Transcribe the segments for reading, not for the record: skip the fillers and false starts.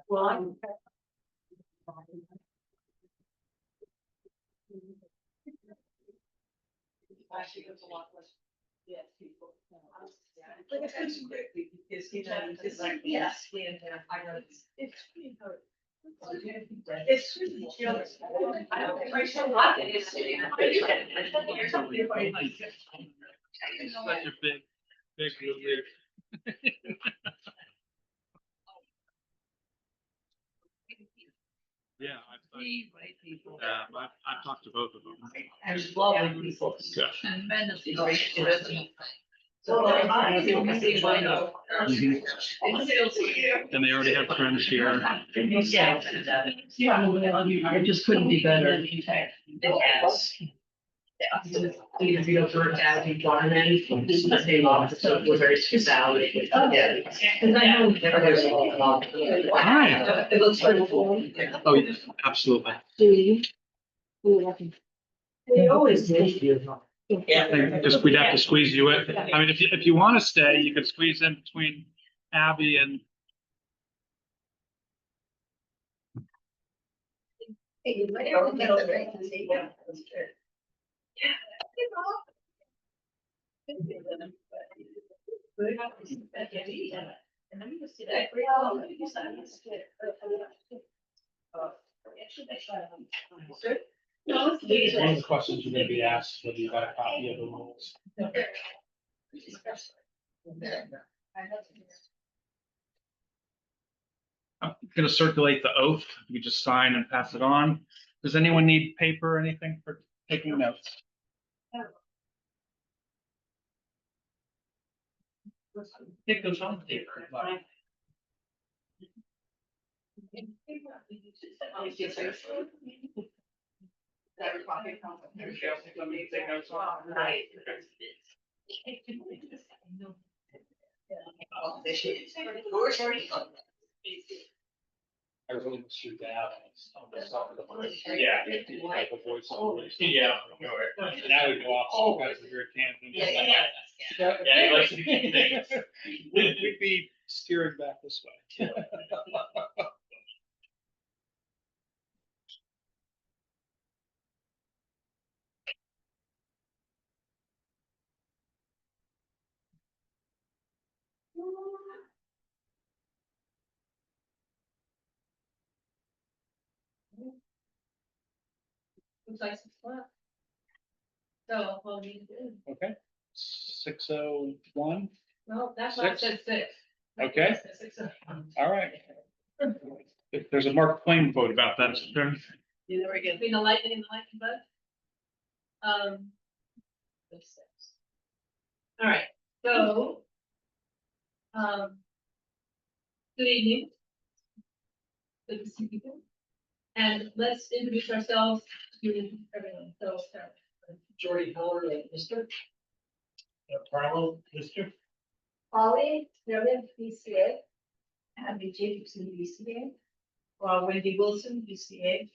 Well, actually, there's a lot less. Yes, people. Because you know, it's like yes, we have. I know it's pretty hard. It's really jealous. I don't think I should like it. It's sitting. Such a big relief. Yeah, I've talked to both of them. And lovely people. Yeah. Tremendously great. So I see why not. And they already have friends here. Yeah. It just couldn't be better. Yes. If you go for a thousand watermen, they lost, so we're very salary. Yeah. And I know there's a lot. Hi. It looks like. Oh, yes, absolutely. Do you? They always make you. I just we'd have to squeeze you in. I mean, if you want to stay, you could squeeze in between Abby and. These are the questions you're going to be asked whether you got a copy of the rules. I'm going to circulate the oath. You just sign and pass it on. Does anyone need paper or anything for taking notes? It goes on paper. I really miss your dad. Yeah. Yeah. Now we go off all kinds of weird tangents. Yeah, he likes to keep things. We'd be steering back this way. Looks like 6 o'clock. So, what do you do? Okay. 6:01. No, that's why I said 6. Okay. 6:01. All right. If there's a Mark Twain quote about that. You never get between the lightning and the lightning bug. 6. All right, so. Good evening. Good to see people. And let's introduce ourselves to everyone. So, Sarah. Jordy Heller, Mr. Carlo, Mr. Holly, Snowden, BCA. Abby Jacobson, BCA. Wendy Wilson, BCA.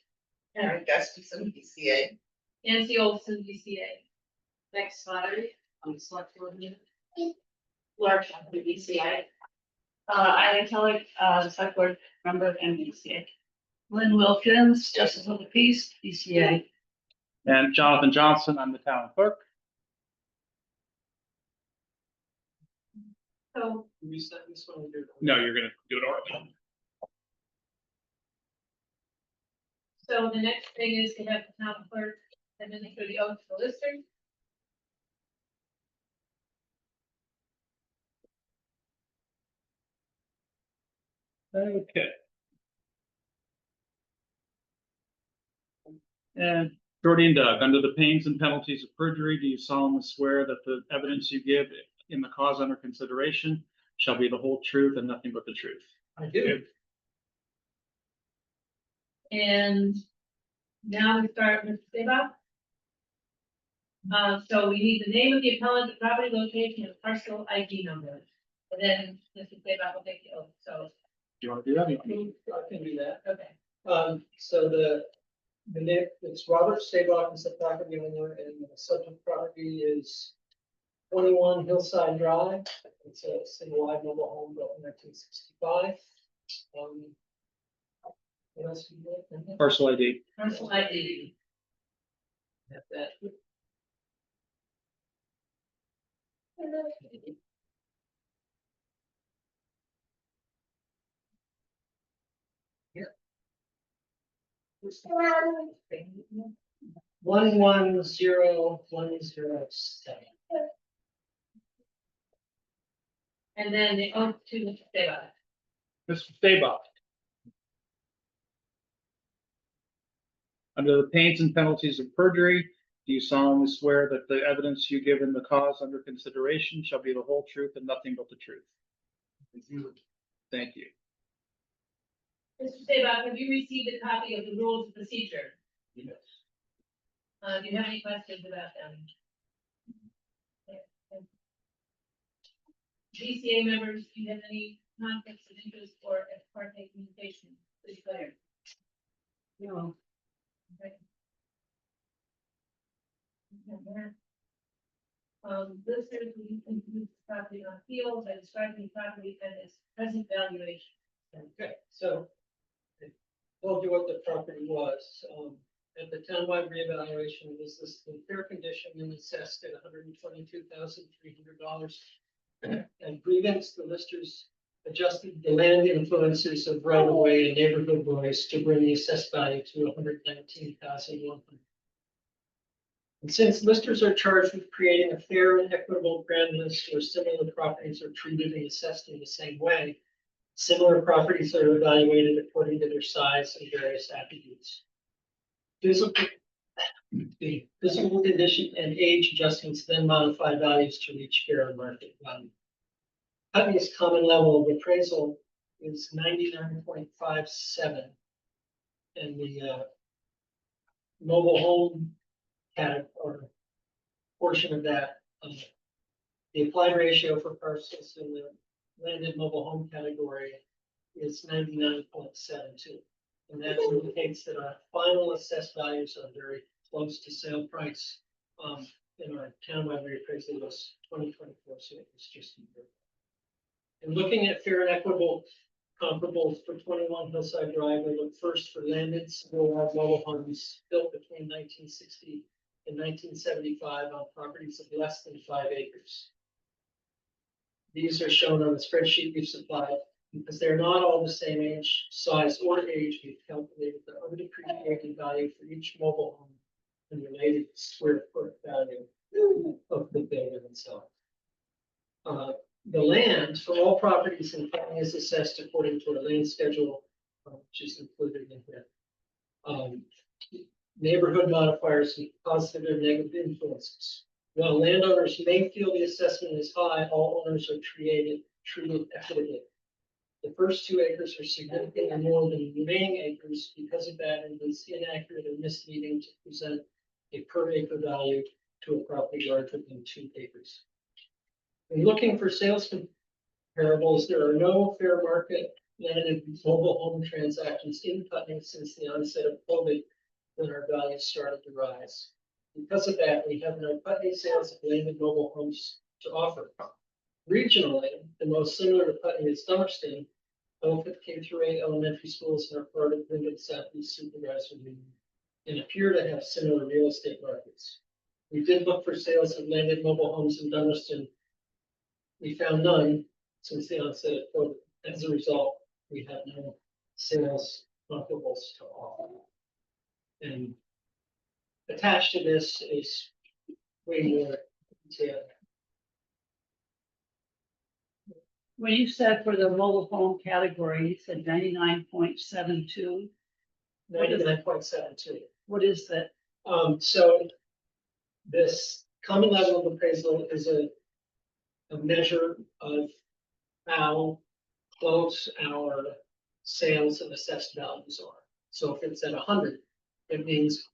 Aaron Gustafson, BCA. Nancy Olson, BCA. Bex Slattery. I'm select board member. Laura Chapman, BCA. Eileen Keller, select board member and BCA. Lynn Wilkins, Justice of the Peace, BCA. And Jonathan Johnson, I'm the town clerk. So, No, you're going to do it orally. so the next thing is to have the town clerk administer the oath to the lister. Okay. And Jordy and Doug, under the pains and penalties of perjury, do you solemnly swear that the evidence you give in the cause under consideration shall be the whole truth and nothing but the truth? I do. And now we start with Seba. So we need the name of the appellant, the property location, and parcel ID number. And then Mr. Seba will take the oath. So, Do you want to do that? I can do that. okay. So the name, it's Robert Stabach, is the property owner, and the subject property is 21 Hillside Drive. It's a single wide mobile home built in 1965. What else do you want? Parcel ID. Parcel ID. Have that. Yeah. 110107. And then the oath to Mr. Deva. Mr. Sabah. Under the pains and penalties of perjury, do you solemnly swear that the evidence you give in the cause under consideration shall be the whole truth and nothing but the truth? Thank you. Mr. Deva, have you received a copy of the rules of procedure? Yes. Do you have any questions about them? BCA members, do you have any conflicts of interest or ex parte communication? Please declare. No. Okay. Listers will use property on field by describing the property and its present valuation. Okay, so I told you what the property was. At the townwide reevaluation, it was listed in fair condition and assessed at $122,300. And grievance, the listers adjusted the land influences of right of way and neighborhood noise to bring the assessed value to $119,100. And since listers are charged with creating a fair and equitable grand list where similar properties are treated and assessed in the same way, similar properties are evaluated according to their size and various attributes. The physical condition and age adjustments then modify values to reach fair market value. Putney's common level of appraisal is 99.57. And the mobile home or portion of that, the applied ratio for parcels in the landed mobile home category is 99.72. And that indicates that our final assessed values are very close to sale price. In our townwide reappraisal was 2024, so it was just. And looking at fair and equitable comparables for 21 Hillside Drive, we look first for landed single-wide mobile homes built between 1960 and 1975 on properties of less than 5 acres. These are shown on the spreadsheet we've supplied. Because they're not all the same age, size, or age, we've calculated the undepreciated value for each mobile home and related square foot value of the building itself. The land for all properties in Putney is assessed according to a land schedule, which is included in here. Neighborhood modifiers and positive and negative influences. While landowners may feel the assessment is high, all owners are treated equitably. The first 2 acres are significantly more than the remaining acres. Because of that, it is inaccurate and misleading to present a per acre value to a property larger than 2 acres. In looking for sales comparables, there are no fair market landed mobile home transactions in Putney since the onset of COVID, when our values started to rise. Because of that, we have no Putney sales of landed mobile homes to offer. Regionally, the most similar to Putney is Dummerston. Both at K-8 elementary schools and are part of Wyndham Southeast Supervisory Union and appear to have similar real estate markets. We did look for sales of landed mobile homes in Dummerston. We found none since the onset of COVID. As a result, we have no sales comparables to offer. And attached to this is way more detail. When you said for the mobile home category, you said 99.72. 99.72. What is that? So this common level of appraisal is a measure of how close our sales and assessed values are. So if it's at 100, it means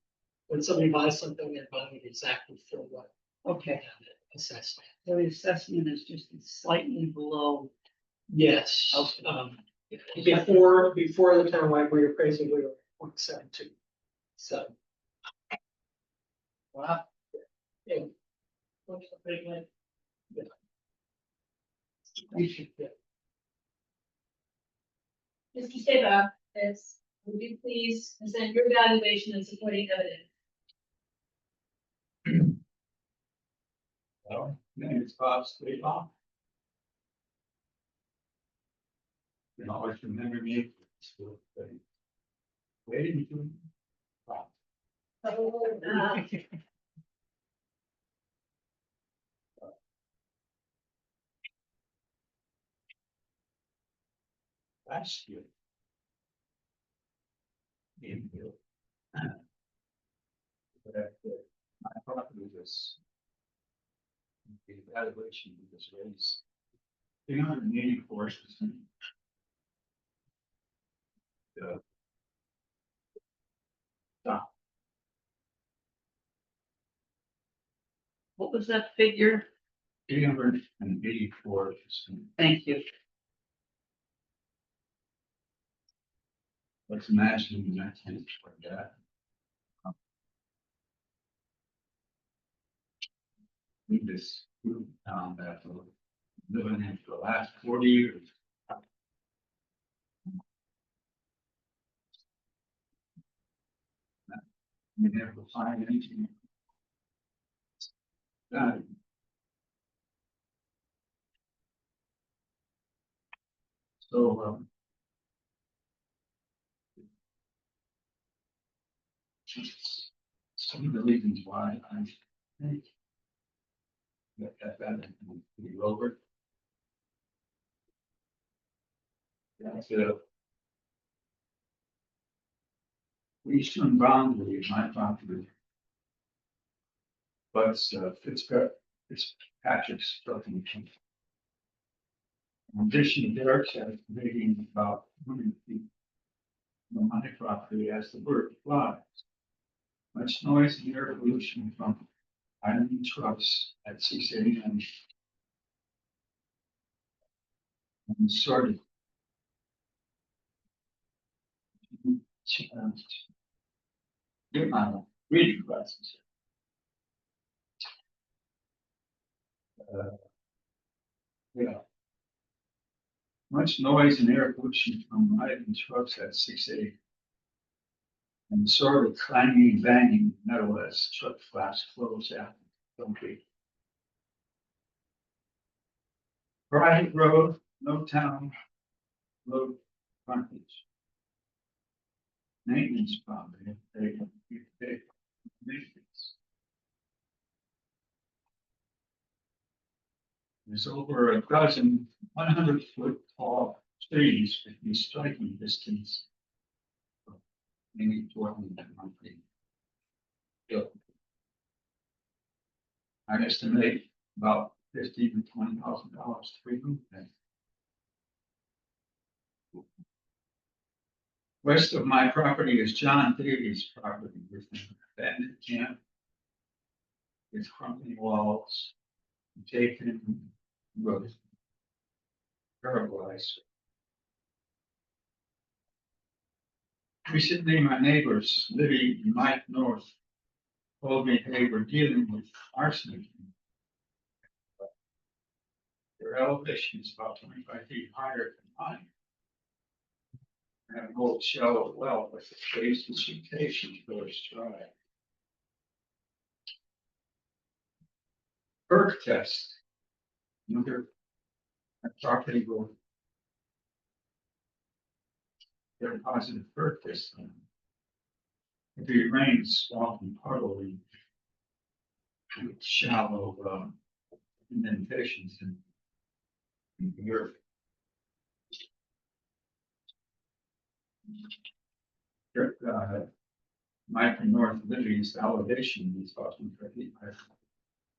when somebody buys something, they're buying it exactly for what Okay, they have it assessed. so the assessment is just slightly below. Yes. Okay. Before the townwide reappraisal, we were 0.72. So. Wow. Yeah. Mr. Sabah, as Would you please present your evaluation and supporting evidence? Well, name is Bob Splaybaum. You always remember me. Waiting to. Last year. In here. But my property was. The evaluation was raised. 384%. What was that figure? 384%. Thank you. Let's imagine that like that. We just moved down that road, living in for the last 40 years. You never find anything. Done. So, some of the reasons why I think that be lower. That's the eastern boundary of my property. But it's Patrick's property. In addition, Derek says maybe about 100 feet from my property as the bird flies. Much noise and air pollution from iron trucks at 6 a.m. And sort of get my reading glasses. Yeah. Much noise and air pollution from iron trucks at 6 a.m. And sort of clanging and banging metal as truck flaps close after complete. Private road, no town road frontage. Maintenance property, they maintenance. There's over a dozen 100-foot tall trees within striking distance. Maybe 400 feet. Yep. I estimate about $15,000 to $20,000 to remove them. West of my property is John Davies' property with an abandoned camp. With crumbling walls, taken road. Paralyzed. Recently, my neighbors living in Mike North told me they were dealing with arsenic. Their elevation is about 25 feet higher than mine. I have an old shallow well with the base precipitation goes dry. Perk test. Another property will get a positive perk test. If it rains, swamp and puddling with shallow indentations in the earth. Mike North Lily's elevation is about 25 feet higher.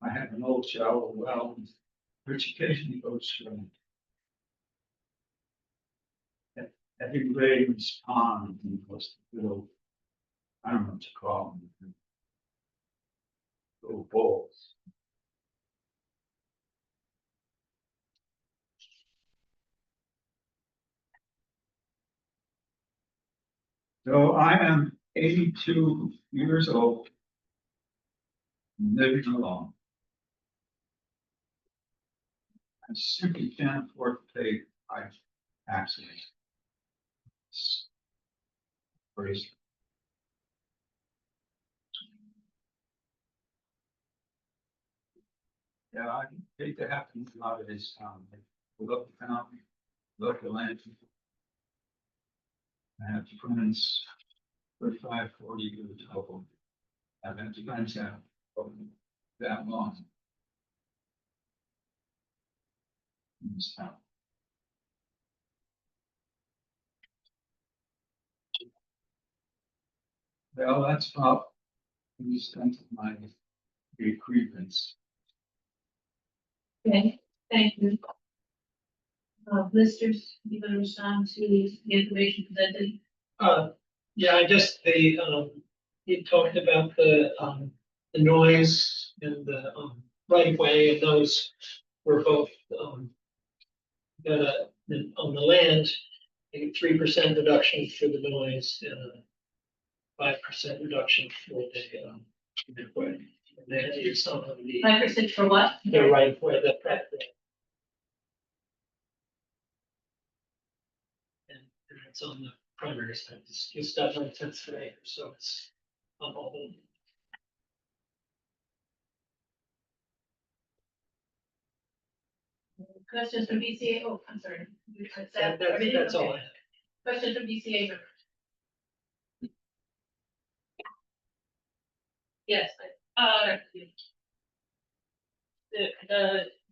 I have an old shallow well, which occasionally goes through. Heavy rains pond and goes to little, I don't know what to call them. Little bowls. So I am 82 years old, living alone. I simply can't afford to pay my taxes. Praise. Yeah, I hate to have to move out of this town. We look the town, look the land. I have friends, 35, 40 years old. I've had friends that long. In this town. Well, that's about the extent of my grievance. Okay, thank you. Listers, you can respond to the information presented. Yeah, I just, you talked about the noise and the, right of way, and those were both, got on the land, a 3% reduction for the noise and a 5% reduction for the way. And then it's some of the 5% for what? right of way, the prep. And it's on the primary side, it's just up on 10th acre, so it's on all the. Questions from BCA? Oh, I'm sorry. That's all I have. Questions from BCA? Yes.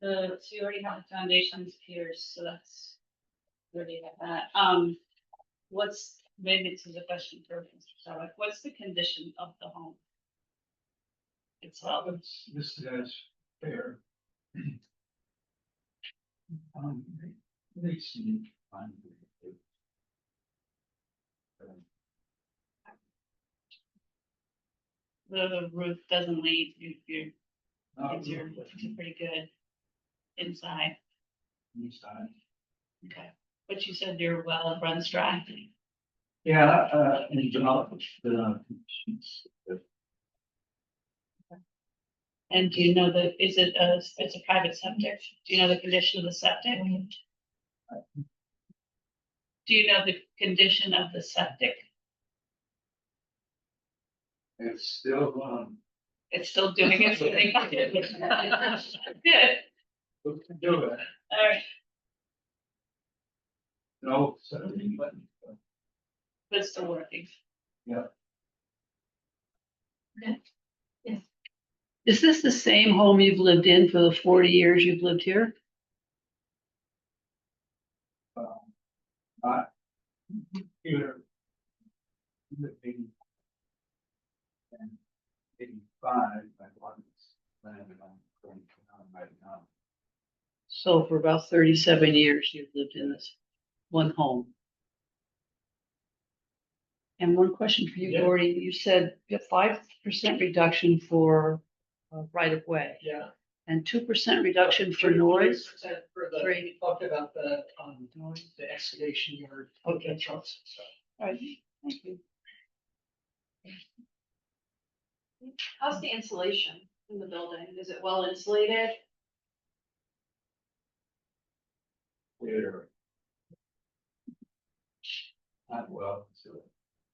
So you already have the foundations piers, so that's, we already have that. Maybe this is a question for Mr. Sarek, what's the condition of the home? Itself, This is fair. They seem fine. the roof doesn't leak, you're Not it's pretty good inside, inside. okay. But you said your well runs dry. Yeah, and developed And do you know it's a private septic? Do you know the condition of the septic? Do you know the condition of the septic? it's still, It's still doing its thing. Good, we can do it. all right, No, so, but, but it's still working. yeah. Is this the same home you've lived in for the 40 years you've lived here? Here. 85, I want land on going on right now. So for about 37 years, you've lived in this one home. And one question for you, Yeah. Gordy, you said you have 5% reduction for right of way Yeah. and 2% reduction for noise. 3% for the, Three. we talked about the excavation yard. Okay, trucks. So. All right, thank you. How's the insulation in the building? Is it well insulated? There. Not well, so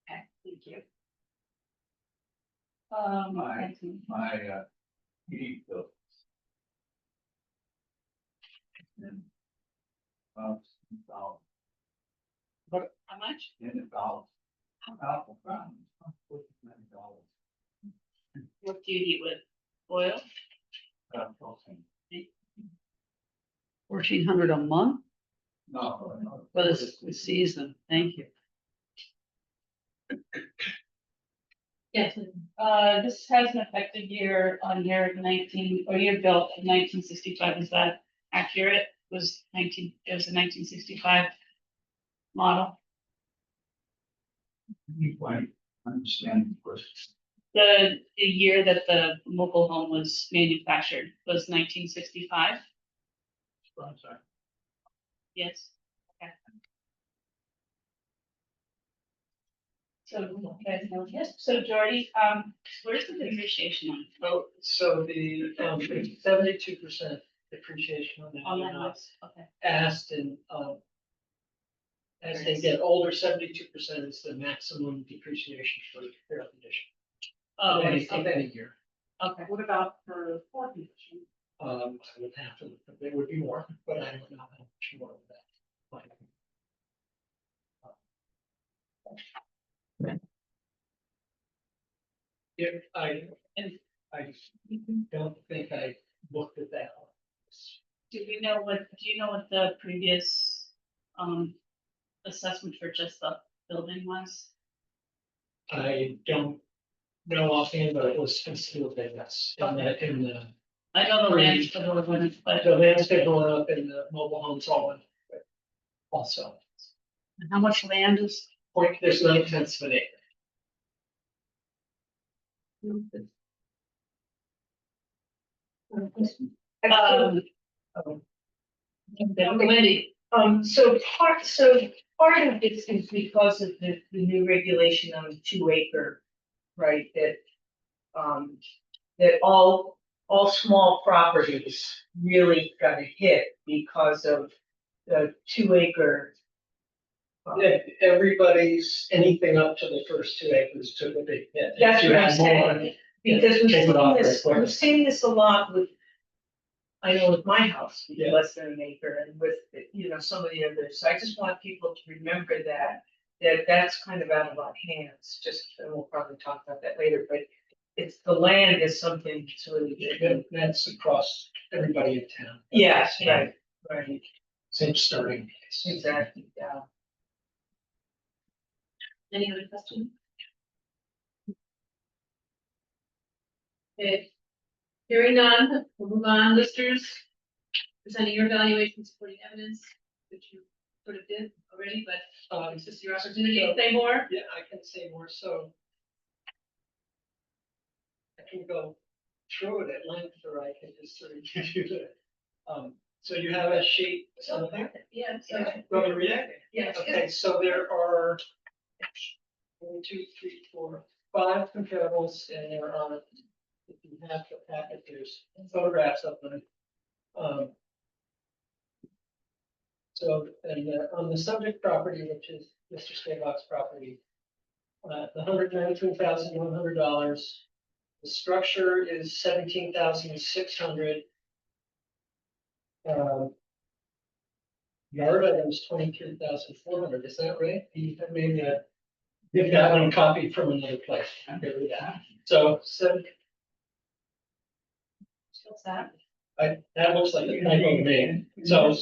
Okay, thank you. Thank you. my, heat bill. About How much? in about $49. What do you eat with? Oil? Okay. 1,400 a month No. for the season. Thank you. Yes. This has an effective year on here 19, or year built in 1965. Is that accurate? It was a 1965 model. You quite understand the question. The year that the mobile home was manufactured was 1965. I'm sorry. Yes. Okay. So, yes, so Jordy, where's the depreciation on? So the 72% depreciation on On that that house, okay. asked, and As they get older, 72% is the maximum depreciation for air conditioning. Oh, Of I any, see. of any year. Okay. What about for floor conditioning? I would have to, there would be more, but I don't know how much more of that. might be. If I, And- I don't think I looked at that. Do you know what the previous, assessment for just the building was? I don't know offhand, but it was considerable, that's in the, I know the land for the one, but the landscape going up in the mobile homes all. Also, how much land is? there's 9/10 of an acre. Um, Wendy, so part of this is because of the new regulation on 2 acre, right, that all small properties really got hit because of the 2 acre. Everybody's, anything up to the first 2 acres took a big hit. That's If you what I'm had more, saying, because take it off very quick. we've seen this a lot with, I know with my house, with Yeah. less than an acre, and with, some of the others, so I just want people to remember that's kind of out of our hands, just, and we'll probably talk about that later, but it's, the land is something that's really big. That's across everybody in town. Yes, right, Same starting place. exactly, yeah. Any other questions? Okay. Hearing none, we'll move on, listers. Presenting your evaluation supporting evidence, which you sort of did already, but it's just your opportunity to say more. Yeah, I can say more, so. I can go through it at length, or I can just sort of give you the, so you have a sheet, something, Yeah, so. rubber reacting. Yeah. Okay, so there are 1, 2, 3, 4, 5 comparables, and there are, if you have the packet, there's photographs of them. So, and on the subject property, which is Mr. Stabach's property, the $119,100. The structure is 17,600. Yard items 23,400. Is that right? You have maybe you've got one copied from another place. Yeah. So What's that? that looks like a typo to me. So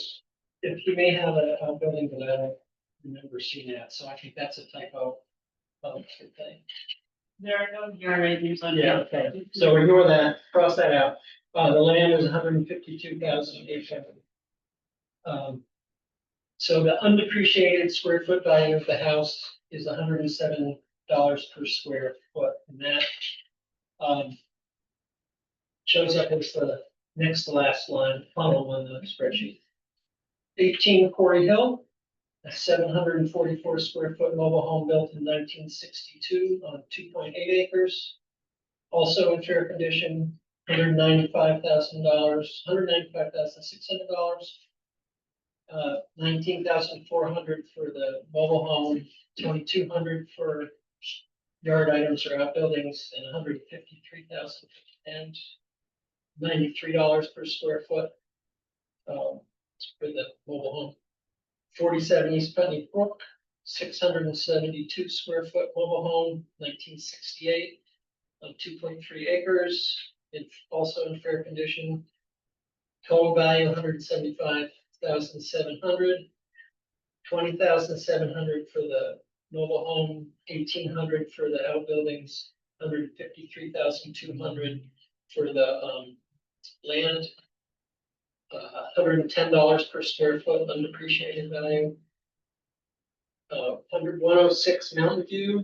if you may have a building that I don't remember seeing that, so I think that's a typo. Thing. there are no narrators on. Yeah, okay. So ignore that, cross that out. The land is 152,800. So the undepreciated square foot value of the house is $107 per square foot, and that shows up as the next to last line, column on the spreadsheet. 18 Quarry Hill, a 744 square foot mobile home built in 1962 on 2.8 acres. Also in fair condition, $195,000, $195,600. 19,400 for the mobile home, 2,200 for yard items or outbuildings, and 153,000 and $93 per square foot. For the mobile home. 47 East Putney Brook, 672 square foot mobile home, 1968, on 2.3 acres. It's also in fair condition. Total value 175,700. 20,700 for the mobile home, 1,800 for the outbuildings, 153,200 for the land. $110 per square foot undepreciated value. 106 Mountain View,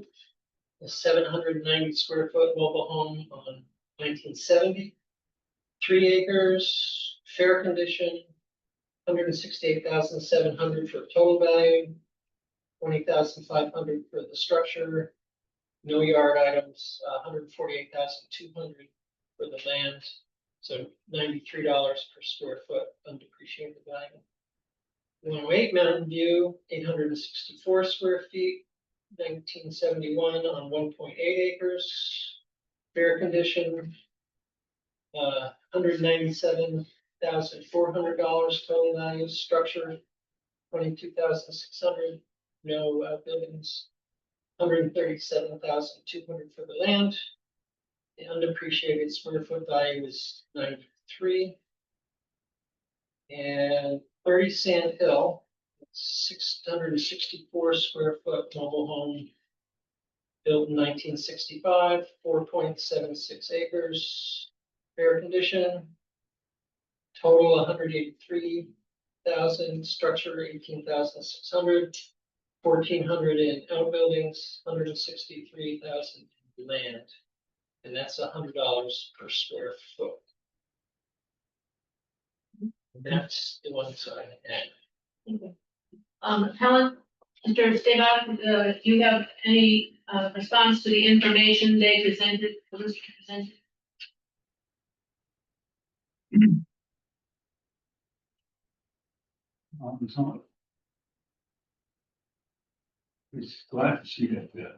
a 790 square foot mobile home on 1970. 3 acres, fair condition, 168,700 for total value, 20,500 for the structure, no yard items, 148,200 for the land, so $93 per square foot undepreciated value. 108 Mountain View, 864 square feet, 1971 on 1.8 acres. Fair condition. $197,400 total value, structure, 22,600, no buildings. 137,200 for the land. The undepreciated square foot value is 93. And 30 Sand Hill, 664 square foot mobile home. Built in 1965, 4.76 acres, fair condition. Total 183,000, structure 18,600, 1,400 in outbuildings, 163,000 in land. And that's $100 per square foot. That's the one side. Helen, Mr. Staba, do you have any response to the information they presented, presented? So it's glad to see that the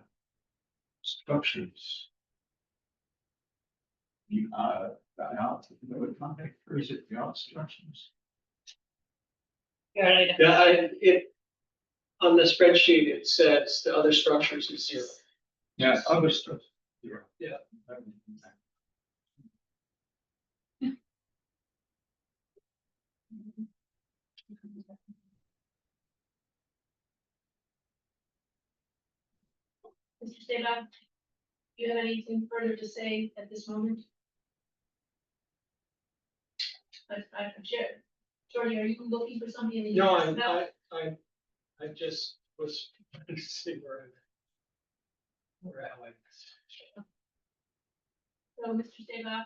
structures. You out, or is it the out structures? Yeah, Yeah, on the spreadsheet, it says the other structures is 0. Yeah, other stuff. Yeah. Mr. Staba, do you have anything further to say at this moment? I'm sure. Jordy, are you looking for something in the? No, US about? I just was trying to see where I like. So, Mr. Staba,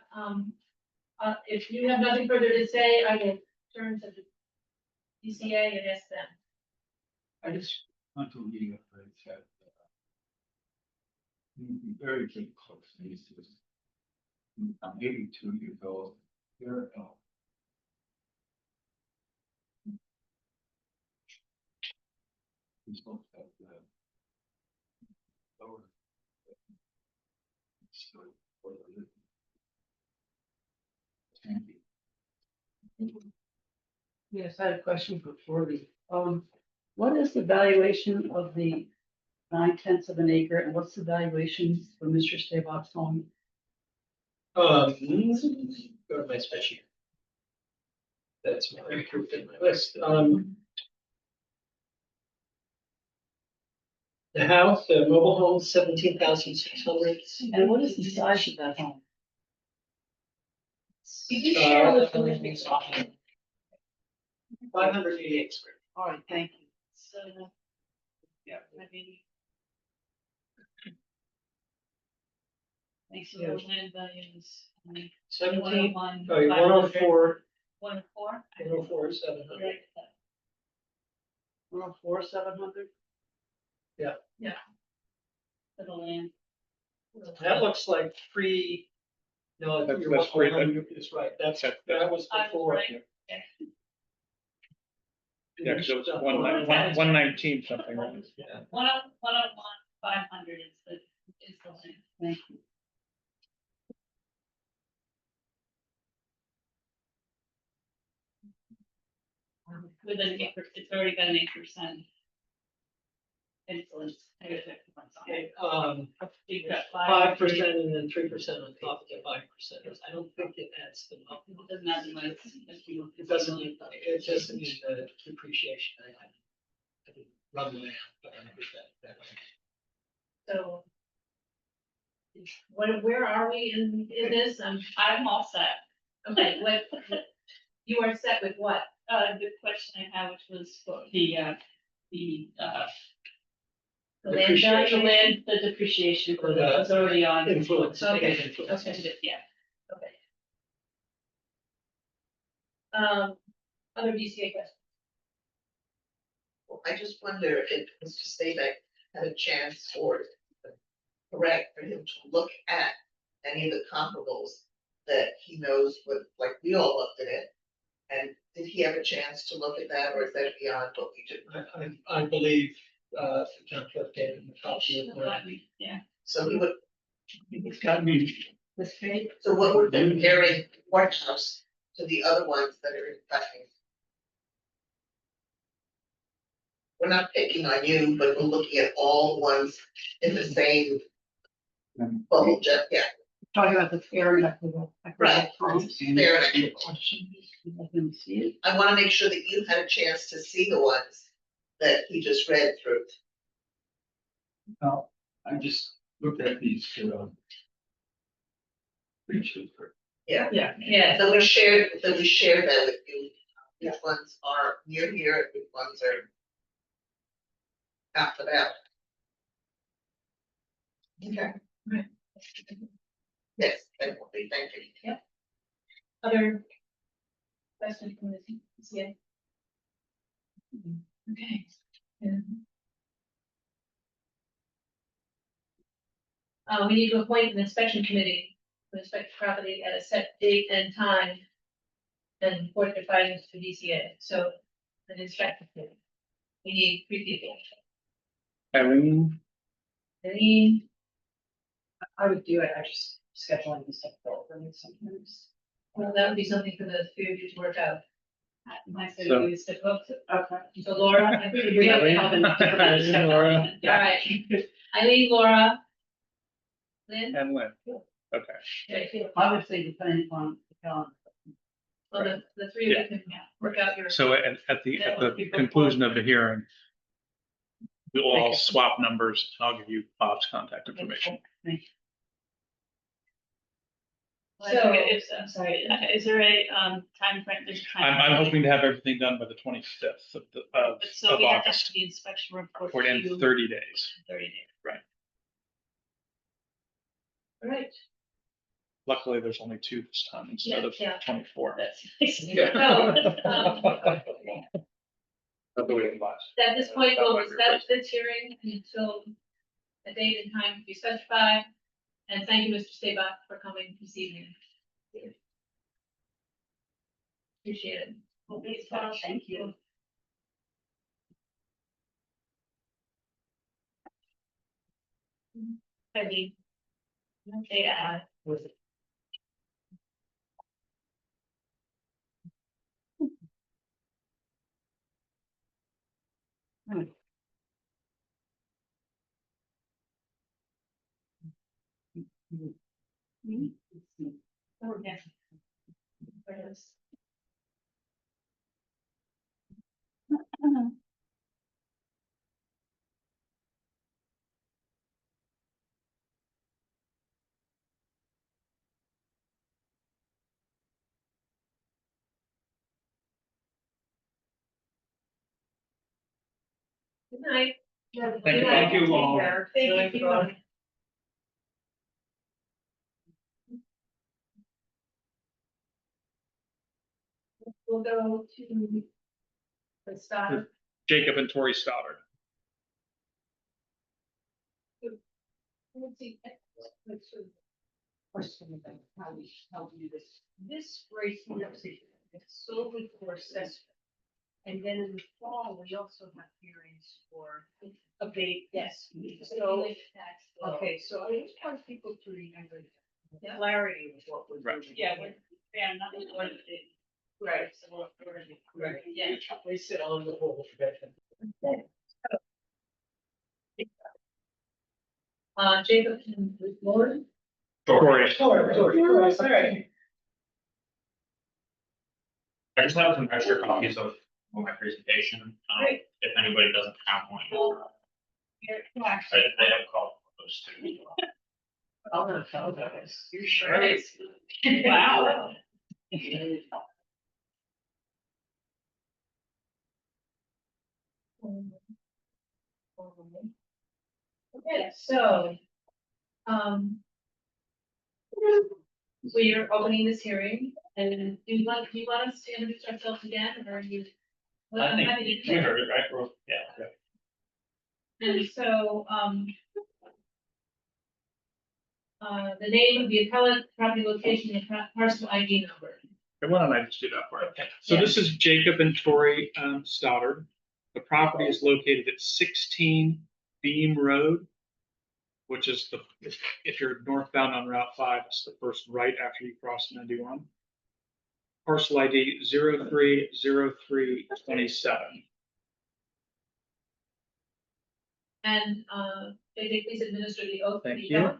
if you have nothing further to say, I will turn to the DCA and ask them. I just want to read up the chat. Very close. I'm 82 years old. Here, we spoke of the lower. For the living. Yes, I had a question for Jordy. What is the valuation of the 9/10 of an acre, and what's the valuation for Mr. Stabach's home? Go to my spreadsheet. That's my group in my list. The house, the mobile home, 17,600. And what is the size of that home? Did you share with Uh, me? 588 square. All right, thank you. So, yeah, maybe. Thanks, so the land values. 17, 101, 104, 104. 104, 700. Right. 104, 700? For the land. That looks like free. No, That's- you're that's free. 100 is right. That was I was before. right. Yeah, because it was 119 something. Right? Yeah. 101, 500 is the land. Thank you. With an 8%, it's already got an 8%. Influence. I gotta check the ones on it. You've got 5% and then 3% on top of the 5%. I don't think it adds them up. It doesn't matter much if you. It doesn't mean, it just means the depreciation. I didn't run the math, but I did that way. So. Where are we in this? I'm all set. Okay, you are set with what? The question I had, which was for the The land value? the land, the depreciation Or the was already on. Influence. Okay. negative influence. Okay, yeah. Okay. Other DCA questions? Well, I just wonder if Mr. Stabak had a chance or correct for him to look at any of the comparables that he knows what, like we all looked at it. And did he have a chance to look at that, or is that beyond what we do? I believe, the town clerk gave him a copy of the. Yeah. So he would, It's gotta be. That's great. so what we're comparing White House to the other ones that are in Putney. We're not picking on you, but we're looking at all the ones in the same bubble, just, yeah. Talking about the fair and Right. Fair enough. Let them see it. I wanna make sure that you had a chance to see the ones that he just read through. Oh, I just looked at these, pictures. Yeah. Yeah. Yeah, So we shared that with you, which ones are near here, which ones are half of that. Okay. Right. Yes, that will be, thank you. other questions from the CCA? Okay. We need to appoint an inspection committee to inspect the property at a set date and time. And report their findings to DCA, so an inspection committee. We need 3 people. Eileen, Eileen, I would do it, I just scheduling this stuff over me sometimes. well, that would be something for the 3 of you to work out. My So- city is the book. Okay. So Laura, I think we have. Eileen, Laura. All right, Eileen, Laura. Lynn? and Lynn. Okay. Okay, Obviously, depending on the calendar. well, the 3 of you can work out your. So at the conclusion of the hearing, we'll all swap numbers. And I'll give you Bob's contact information. So it's, I'm sorry, is there a time frame? There's a time. I'm hoping to have everything done by the 25th of So we have to have August, the inspection report. or in to you 30 days. 30 days. All right, Luckily, there's only 2 this time instead of Yeah. 24. That's. so, That's the way it was. at this point, we'll set this hearing until a date and time to be specified. And thank you, Mr. Sabah, for coming this evening. Appreciate it. Thank you. I mean. Yeah. Oh, yeah. There it is. Good night. Thank you all. Thank you. We'll go to the start. Jacob and Tori Stoddard. Let's see. Question about how we do this. This right here is solely for assessment. And then in the fall, we also have hearings for abate. Yes. So, okay, so I just want people to remember the clarity of what we're Right. doing. Yeah, not one of the. Right. So we're. Right. Yeah. They sit on the whole. Jacob and Lauren. Tori. Sorry. I just have some extra copies of my presentation, Great. if anybody doesn't have one. I have a call for those two. I'll not tell those. You're sure? Wow. Okay, so. We are opening this hearing, and do you want us to introduce ourselves again, or are you? Well, I'm happy to We do heard it, right? Yeah. that. And so, the name of the appellant, property location, and parcel ID number. And why don't I just do that part? So this is Jacob and Tori Stoddard. The property is located at 16 Beam Road, which is if you're northbound on Route 5, it's the first right after you cross 91. Parcel ID 030327. And, they please administer the oath. Thank you.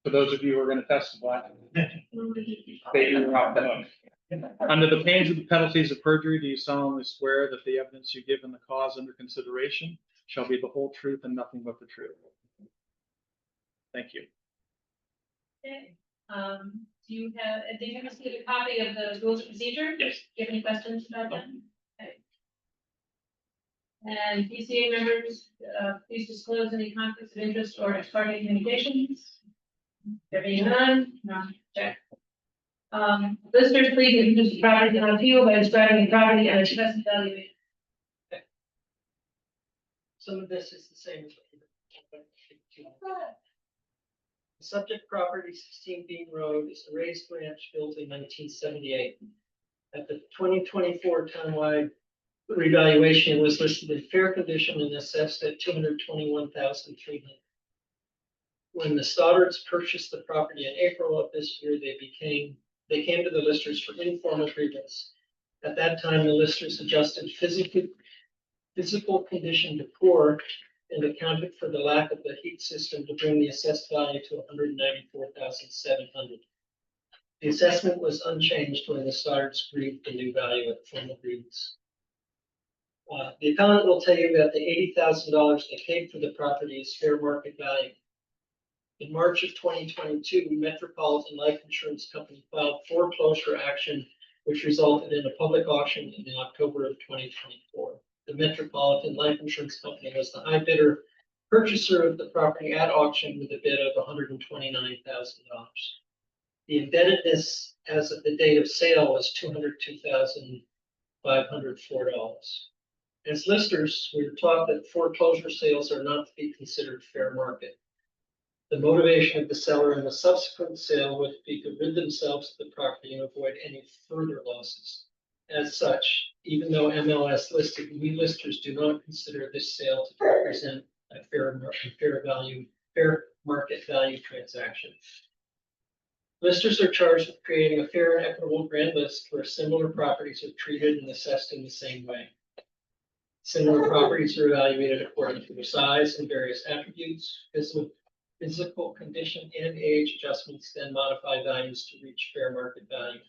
For those of you who are going to testify, state your name. Under the pains of the penalties of perjury, do you solemnly swear that the evidence you give in the cause under consideration shall be the whole truth and nothing but the truth? Thank you. Okay, do you have, did you receive a copy of the rules of procedure? Yes. Do you have any questions about them? Okay. And PCA members, please disclose any conflicts of interest or ex parte communications. There being none, no, check. Listeners, please introduce the property on appeal by describing the property and its best value. Some of this is the same. As what you- The subject property, 16 Bean Road, is a raised ranch built in 1978. At the 2024 townwide revaluation, it was listed in fair condition and assessed at $221,300. When the Stoddards purchased the property in April of this year, they came to the listers for informal agreements. At that time, the listers adjusted physical condition to poor and accounted for the lack of the heat system to bring the assessed value to $194,700. The assessment was unchanged when the Stoddards agreed the new value at formal agreements. The appellant will tell you that the $80,000 they paid for the property is fair market value. In March of 2022, Metropolitan Life Insurance Company filed foreclosure action, which resulted in a public auction in October of 2024. The Metropolitan Life Insurance Company was the high bidder purchaser of the property at auction with a bid of $129,000. The indebtedness as of the date of sale was $202,504. As listers, we were taught that foreclosure sales are not to be considered fair market. The motivation of the seller in the subsequent sale would be to rid themselves of the property and avoid any further losses. As such, even though MLS listed, we listers do not consider this sale to represent a fair market value transaction. Listers are charged with creating a fair and equitable grand list where similar properties are treated and assessed in the same way. Similar properties are evaluated according to their size and various attributes, physical condition and age adjustments, then modify values to reach fair market value.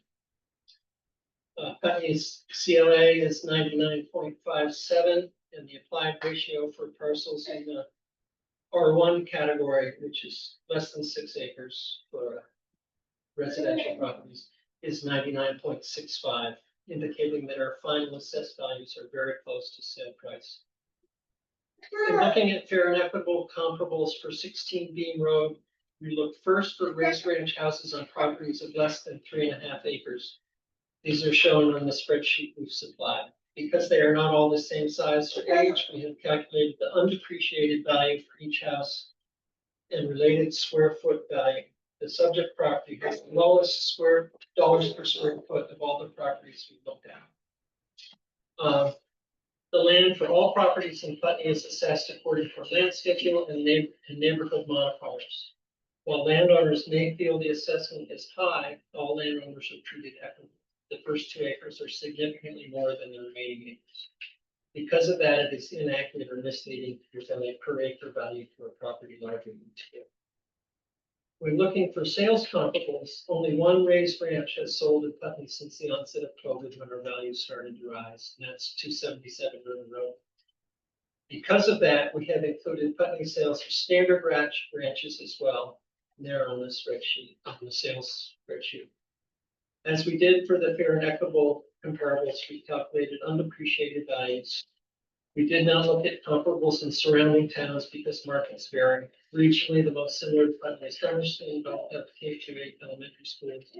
Putney's CLA is 99.57, and the applied ratio for parcels in the R1 category, which is less than 6 acres for residential properties, is 99.65, indicating that our final assessed values are very close to sale price. In looking at fair and equitable comparables for 16 Beam Road, we looked first for raised ranch houses on properties of less than 3.5 acres. These are shown on the spreadsheet we've supplied. Because they are not all the same size or age, we have calculated the undepreciated value for each house and related square foot value. The subject property has the lowest dollars per square foot of all the properties we've looked at. The land for all properties in Putney is assessed according to land schedule and neighborhood modifiers. While landowners may feel the assessment is high, all landowners are treated equitably. The first 2 acres are significantly more than the remaining acres. Because of that, it is inaccurate or misleading to present a per acre value for a property larger than 2. When looking for sales comparables, only one raised ranch has sold in Putney since the onset of COVID, when our values started to rise, and that's 277 River Road. Because of that, we have included Putney sales for standard ranches as well. And they're on the spreadsheet, on the sales spreadsheet. As we did for the fair and equitable comparables, we calculated undepreciated values. We did not look at comparables in surrounding towns because markets vary. Regionally, the most similar to Putney is Hermiston, don't have K-8 elementary schools.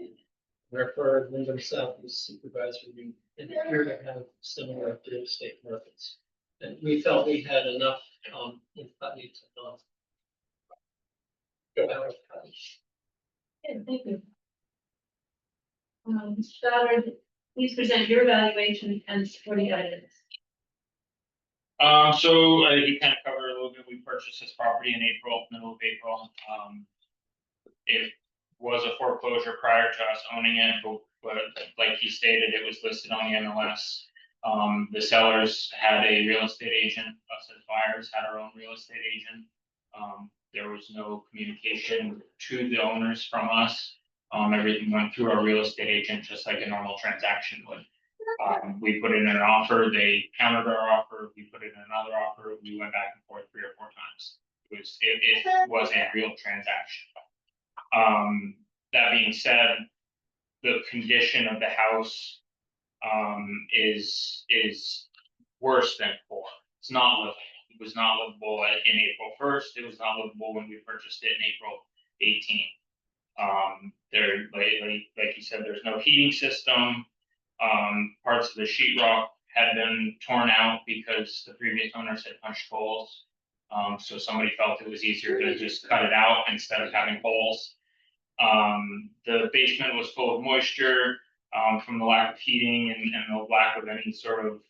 Therefore, Wyndham South is supervisory and appear to have similar real estate markets. And we felt we had enough in Putney to go out of Putney. Yeah, thank you. Mr. Goddard, please present your evaluation and supporting evidence. So you kind of covered a little bit. We purchased this property in April, middle of April. It was a foreclosure prior to us owning it, but like he stated, it was listed on the MLS. The sellers had a real estate agent, us as buyers had our own real estate agent. There was no communication to the owners from us. Everything went through our real estate agent, just like a normal transaction would. We put in an offer, they countered our offer, we put in another offer, we went back and forth 3 or 4 times. It was a real transaction. That being said, the condition of the house is worse than poor. It's not livable. It was not livable in April 1st. It was not livable when we purchased it in April 18th. There, like you said, there's no heating system. Parts of the sheetrock had been torn out because the previous owners had punched holes. So somebody felt it was easier to just cut it out instead of having holes. The basement was full of moisture from the lack of heating and the lack of any sort of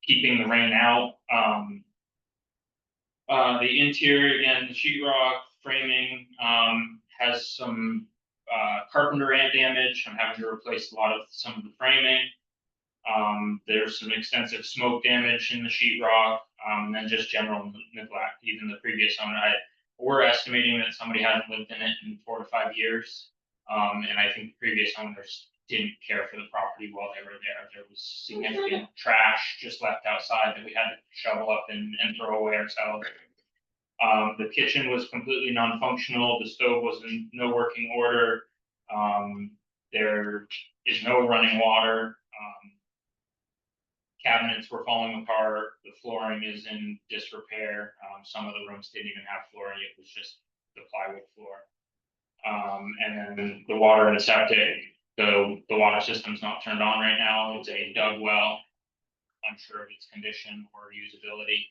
keeping the rain out. The interior, again, the sheetrock framing has some carpenter ant damage. I'm having to replace some of the framing. There's some extensive smoke damage in the sheetrock, and then just general neglect. Even the previous owner, we're estimating that somebody hasn't lived in it in 4 to 5 years. And I think the previous owners didn't care for the property while they were there. There was significant trash just left outside that we had to shovel up and throw away ourselves. The kitchen was completely non-functional. The stove was in no working order. There is no running water. Cabinets were falling apart. The flooring is in disrepair. Some of the rooms didn't even have flooring. It was just the plywood floor. And then the water in the septic, the water system's not turned on right now. It's a dug well. Unsure of its condition or usability.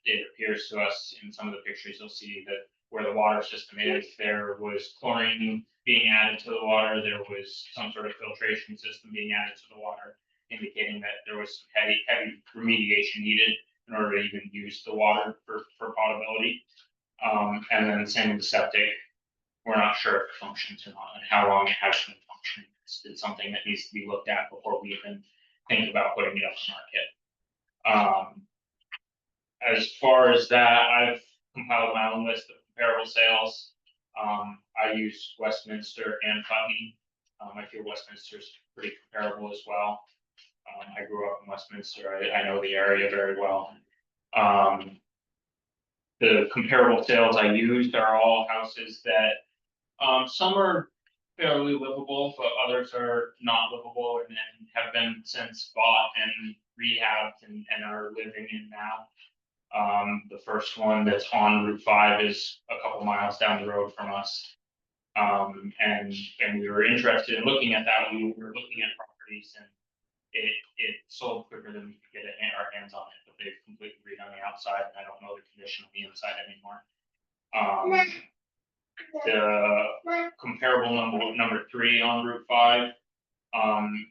It appears to us in some of the pictures, you'll see that where the water system is, there was chlorine being added to the water. There was some sort of filtration system being added to the water, indicating that there was some heavy remediation needed in order to even use the water for potability. And then the same with the septic. We're not sure if it functions or not and how long it has been functioning. It's something that needs to be looked at before we even think about putting it up on market. As far as that, I've compiled my own list of comparable sales. I use Westminster and Putney. I feel Westminster is pretty comparable as well. I grew up in Westminster. I know the area very well. The comparable sales I used are all houses that some are fairly livable, but others are not livable and have been since bought and rehabbed and are living in now. The first one that's on Route 5 is a couple miles down the road from us. And we were interested in looking at that. We were looking at properties and it sold quicker than we could get our hands on it, but they've completely redone the outside and I don't know the condition of the inside anymore. The comparable number 3 on Route 5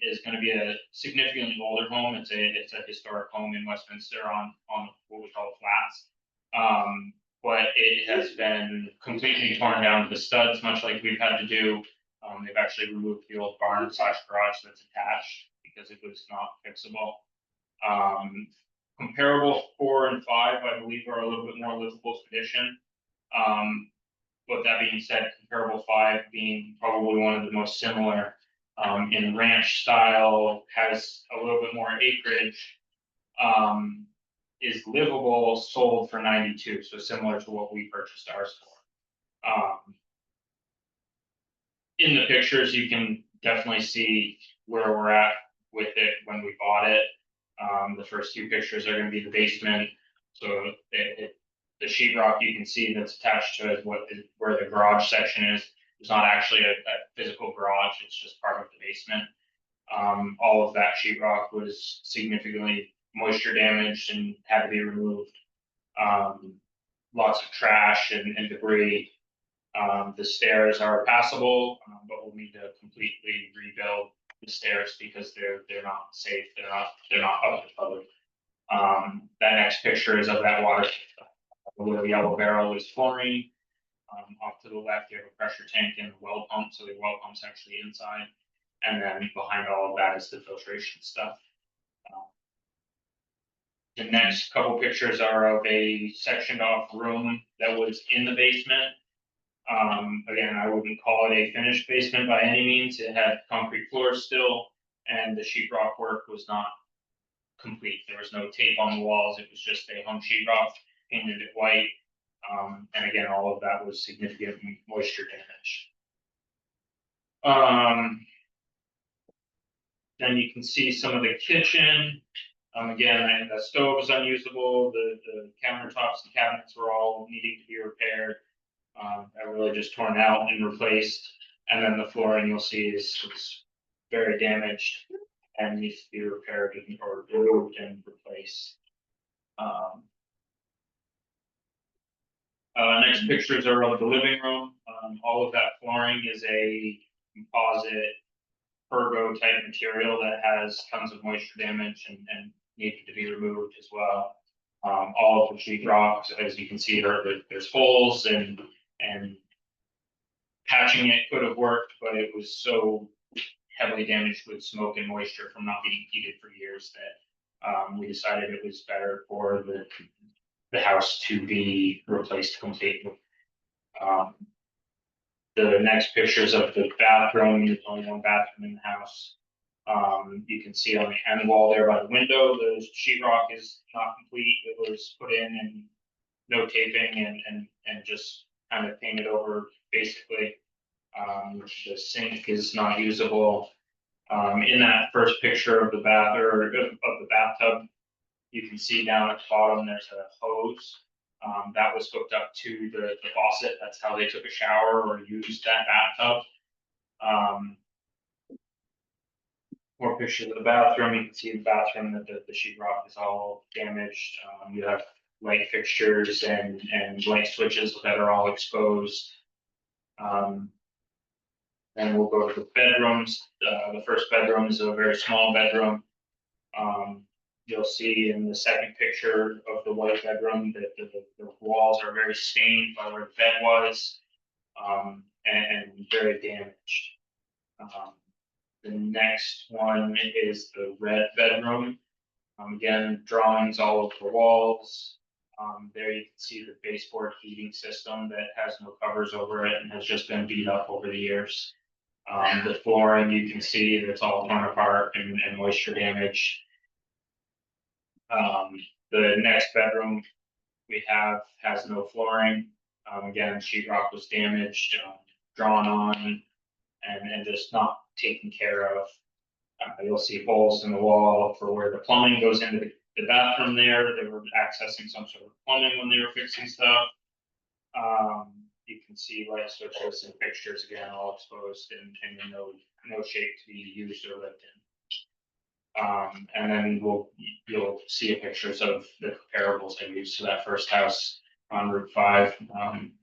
is going to be a significantly older home. It's a historic home in Westminster on what we call the flats. But it has been completely torn down to the studs, much like we've had to do. They've actually removed the old barn / garage that's attached because it was not fixable. Comparable 4 and 5, I believe, are a little bit more livable condition. But that being said, comparable 5 being probably one of the most similar in ranch style, has a little bit more acreage, is livable, sold for 92, so similar to what we purchased ours for. In the pictures, you can definitely see where we're at with it when we bought it. The first 2 pictures are going to be the basement, so the sheetrock you can see that's attached to it, where the garage section is. There's not actually a physical garage, it's just part of the basement. All of that sheetrock was significantly moisture damaged and had to be removed. Lots of trash and debris. The stairs are passable, but we'll need to completely rebuild the stairs because they're not safe, they're not up to public. That next picture is of that water. Where the yellow barrel is flooring. Off to the left, you have a pressure tank and a well pump, so the well pump's actually inside. And then behind all of that is the filtration stuff. The next couple pictures are of a sectioned off room that was in the basement. Again, I wouldn't call it a finished basement by any means. It had concrete floors still, and the sheetrock work was not complete. There was no tape on the walls. It was just they hung sheetrock, painted it white. And again, all of that was significant moisture damage. Then you can see some of the kitchen. Again, the stove is unusable. The countertops and cabinets were all needing to be repaired. That really just torn out and replaced. And then the flooring you'll see is very damaged and needs to be repaired or removed and replaced. Next pictures are of the living room. All of that flooring is a composite Pergo type material that has tons of moisture damage and needed to be removed as well. All of the sheetrock, as you can see, there's holes and patching it could have worked, but it was so heavily damaged with smoke and moisture from not being heated for years that we decided it was better for the house to be replaced completely. The next pictures of the bathroom, there's only one bathroom in the house. You can see on the end wall there by the window, the sheetrock is not complete. It was put in and no taping and just kind of painted over basically. The sink is not usable. In that first picture of the bath or of the bathtub, you can see down at the bottom there's a hose that was hooked up to the faucet. That's how they took a shower or used that bathtub. More pictures of the bathroom. You can see the bathroom that the sheetrock is all damaged. You have light fixtures and light switches that are all exposed. And we'll go to the bedrooms. The first bedroom is a very small bedroom. You'll see in the second picture of the white bedroom that the walls are very stained by where the bed was, and very damaged. The next one is the red bedroom. Again, drawings all over the walls. There you can see the baseboard heating system that has no covers over it and has just been beat up over the years. The flooring, you can see that it's all torn apart and moisture damage. The next bedroom we have has no flooring. Again, sheetrock was damaged, drawn on, and just not taken care of. You'll see holes in the wall for where the plumbing goes into the bathroom there. They were accessing some sort of plumbing when they were fixing stuff. You can see light switches and fixtures again, all exposed and in no shape to be used or lived in. And then you'll see pictures of the comparables I used to that first house on Route 5.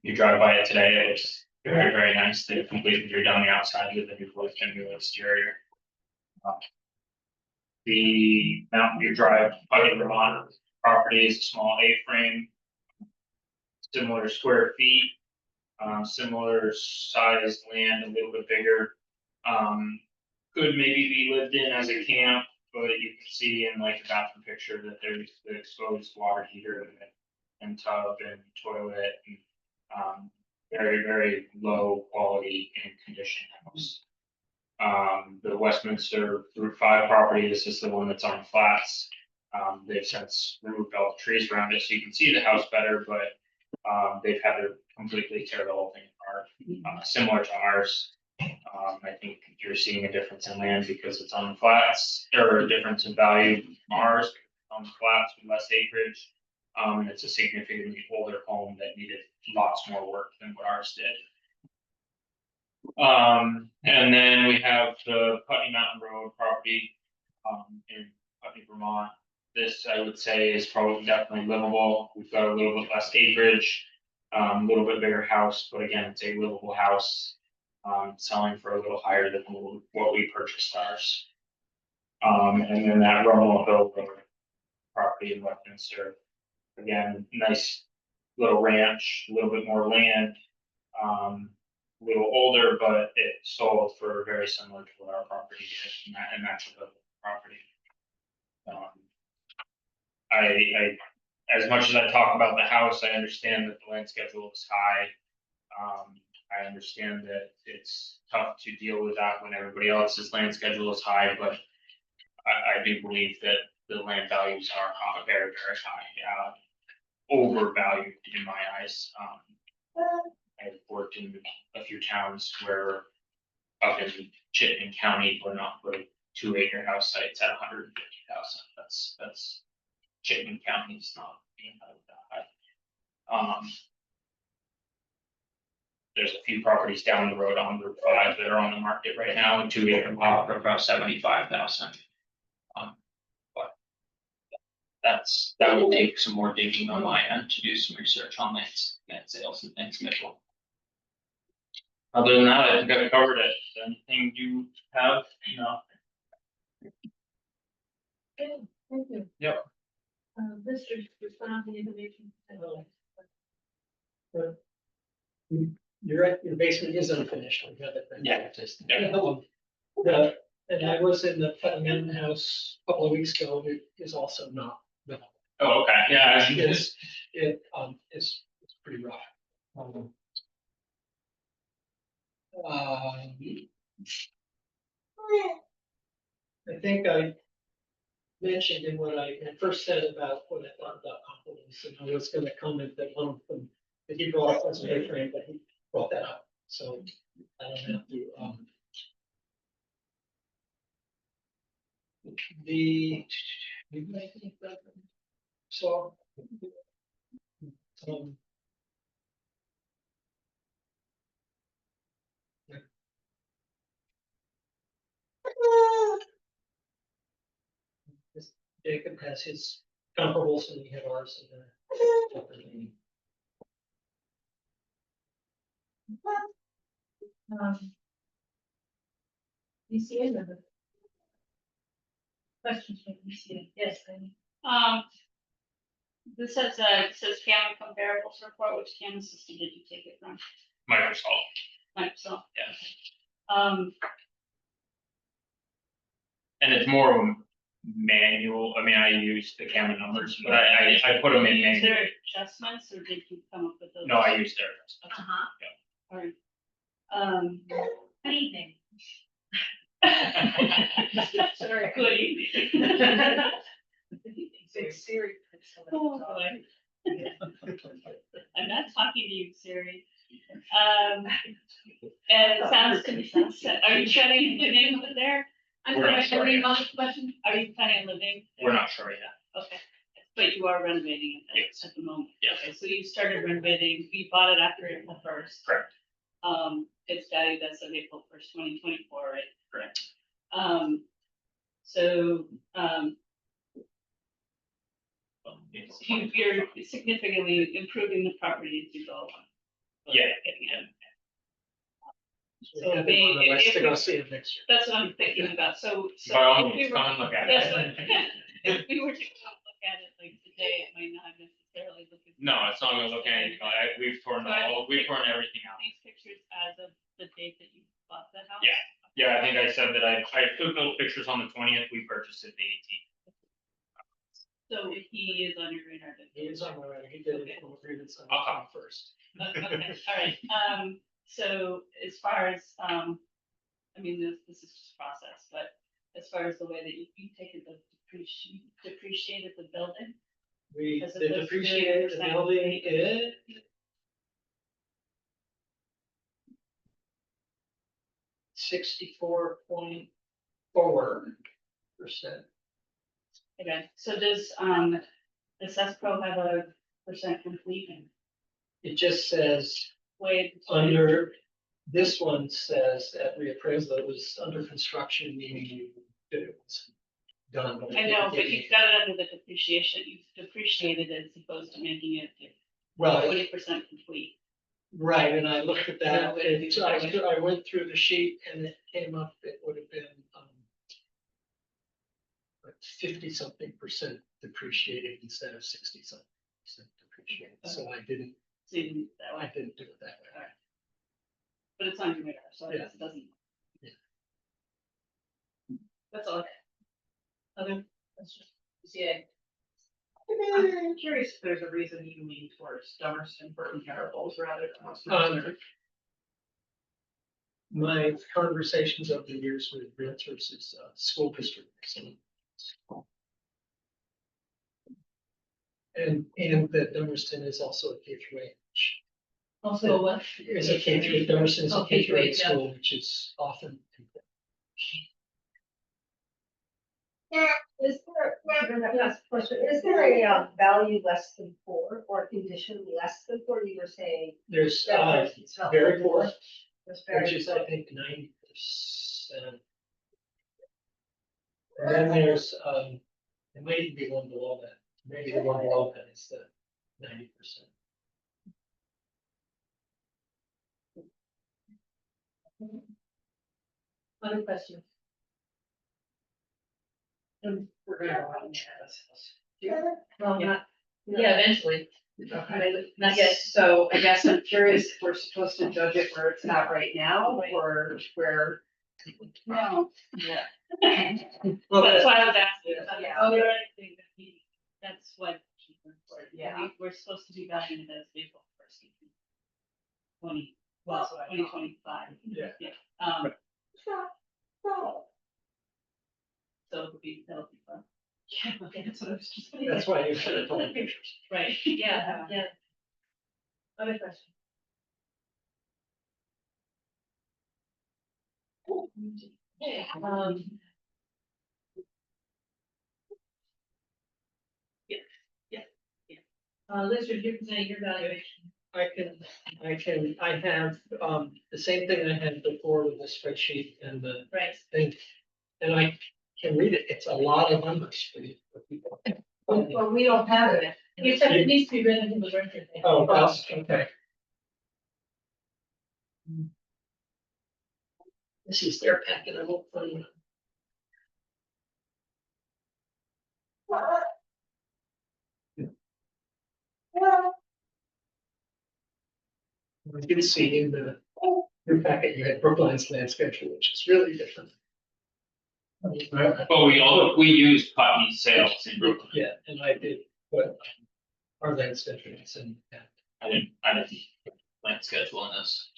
You drive by it today, it looks very, very nice. They've completely redone the outside with a new roof and new exterior. The Mountain View Drive Putney, Vermont property is a small A-frame, similar square feet, similar sized land, a little bit bigger. Could maybe be lived in as a camp, but you can see in like the bathroom picture that there's the exposed water heater and tub and toilet and very, very low quality and condition house. The Westminster Route 5 property, this is the one that's on flats. They've since removed all the trees around it, so you can see the house better, but they've had to completely tear the whole thing apart, similar to ours. I think you're seeing a difference in land because it's on the flats, or a difference in value from ours on the flats with less acreage. And it's a significantly older home that needed lots more work than what ours did. And then we have the Putney Mountain Road property in Putney, Vermont. This, I would say, is probably definitely livable. We've got a little bit less acreage. A little bit bigger house, but again, it's a livable house. Selling for a little higher than what we purchased ours. And then that Rummel Hill Road property in Westminster. Again, nice little ranch, a little bit more land. A little older, but it sold for very similar to what our property did, and that's a good property. I, as much as I talk about the house, I understand that the land schedule is high. I understand that it's tough to deal with that when everybody else's land schedule is high, but I do believe that the land values are very, very high, overvalued in my eyes. I've worked in a few towns where up in Chittenden County, we're not putting 2-acre house sites at 150,000. That's Chittenden County is not being that high. There's a few properties down the road on Route 5 that are on the market right now, and 2-acre lot for about 75,000. But that would take some more digging on my end to do some research on land sales and things schedule. Other than that, I think I've covered it. Anything you have, Good, thank you. Yep. Mr. Respond to the information. Your basement is unfinished. We got it. Yeah. And I was in the Putney house a couple of weeks ago. It is also not. Oh, okay, yeah. It's pretty rough. I think I mentioned in what I had first said about what I thought about compliments, and I was going to comment that one of them that he brought up was a frame, but he brought that up, so I don't have to. So. Jacob has his comparables and we have ours in there. BCA number. Questions from BCA? Yes, Penny. This says Canon comparables report, which Canon system did you take it from? Microsoft. Yeah. And it's more of a manual. I mean, I use the camera numbers, but I put them in Is manual. there adjustments, or did you come up with those? No, I use their adjustments. All right. Good evening. Sorry, good evening. Big Siri. Oh, boy. I'm not talking to you, Siri. And it sounds to me, are you planning on living over there? I'm We're not sorry, sure any yet. other question? Are you planning on living there? We're not sure yet. Okay, but you are renovating it Yes. at the moment? Yes. Okay, so you started renovating, you bought it after April 1st? Correct. It's valued as of April 1st, 2024, right? Correct. So, you're significantly improving the property as you go along. Yeah. Getting it. So to go see it next year. That's what I'm thinking about, so. By all if we means, were- come and look at That's it. what, if we were to go look at it like today, it might not necessarily look. as No, it's not gonna look anything like, we've torn everything out. These pictures as of the date that you bought the house? Yeah. Yeah, I think I said that I took those pictures on the 20th, we purchased it the 18th. So he is on your radar. then? He is on my radar. He did it from agreements on Okay. first. Okay, all right, so as far as, I mean, this is just process, but as far as the way that you've taken the depreciated the building? We As opposed to depreciated the percent. building it. 64.4%. Okay, so does, Pro have a percent complete It just says way? under, this one says that reappraisal it was under construction, meaning that it was done. I know, but you've got it under the depreciation, you've depreciated it as opposed to making it Right, 20% complete. right, and I looked at that, Yeah, and so I went through the sheet and it came up, it would have been, like 50-something% depreciated instead of 60-something% depreciated, so I didn't, So you can do it that I way, didn't do it that way. but it's on your radar, so I guess it doesn't. Yeah. That's all. Other questions? Yeah. I'm curious if there's a reason you lean towards Dummerston for comparables rather than. My conversations over the years with realtors is, school district, so. And that Dummerston is also a K through 8. Also, what? Is a K through, Dummerston is a Oh, K through 8 yeah. school, which is often. Is there a value less than 4 or a condition less than 4? You were saying. There's, very poor, which is, I think, 90%. And then there's, it might even be one below that, maybe the one below that is the 90%. Other questions? We're gonna go out and check this. Well, not, yeah, eventually. Okay. Not yet. So I guess I'm curious if we're supposed to judge it where it's at right now or where. No, yeah. Well, That's why I was asking. Yeah. Oh, you're right. That's what. Yeah. We're supposed to be valuing it as April 1st. 2025. Yeah. So it'll be, that'll be fun. Yeah, okay, that's what I was just. That's why you should have told me pictures. Right. Yeah, yeah. Other questions? Okay, Liz, you're presenting your valuation. I have, the same thing I had before with the spreadsheet and the Right. thing. And I can read it, it's a lot of numbers for you, for people. Well, we don't have it. You said it needs to be written into the record. Oh, that's, okay. This is their packet, I won't find it. I did see in your packet, you had Brookline's land schedule, which is really different. But we used Putney sales in Brooklyn. Yeah, and I did, but our land schedule is in that. I didn't land schedule in this.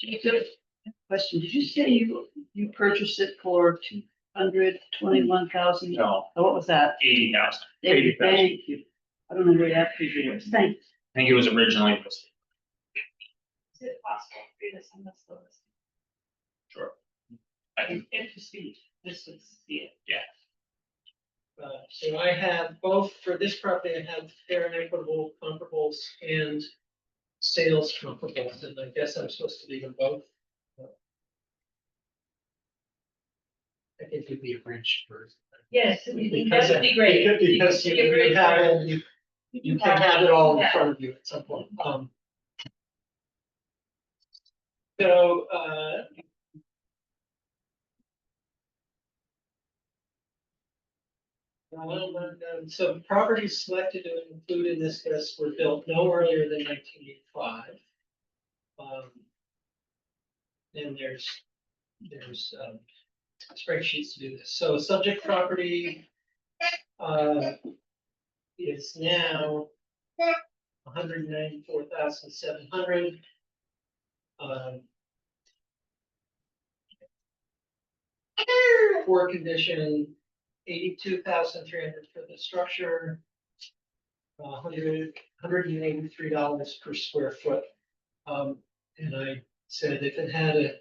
Question, did you say you purchased it for 221,000? No, What was that? 80,000. Thank you. I don't know where that figure is. Thanks. I think it was originally listed. Is it possible for you to send us those? Sure. I think, If you speak, this would see it. So I have both, for this property, I have fair and equitable comparables and sales comparables, and I guess I'm supposed to leave them both. I think it'd be a bridge first. Yes, that would be great. Because you can have it, you can have it all in front of you at some point. So, so properties selected to include in this list were built no earlier than 1985. And there's spreadsheets to do this. So subject property is now 194,700. Poor condition, 82,300 for the structure. $183 per square foot. And I said if it had a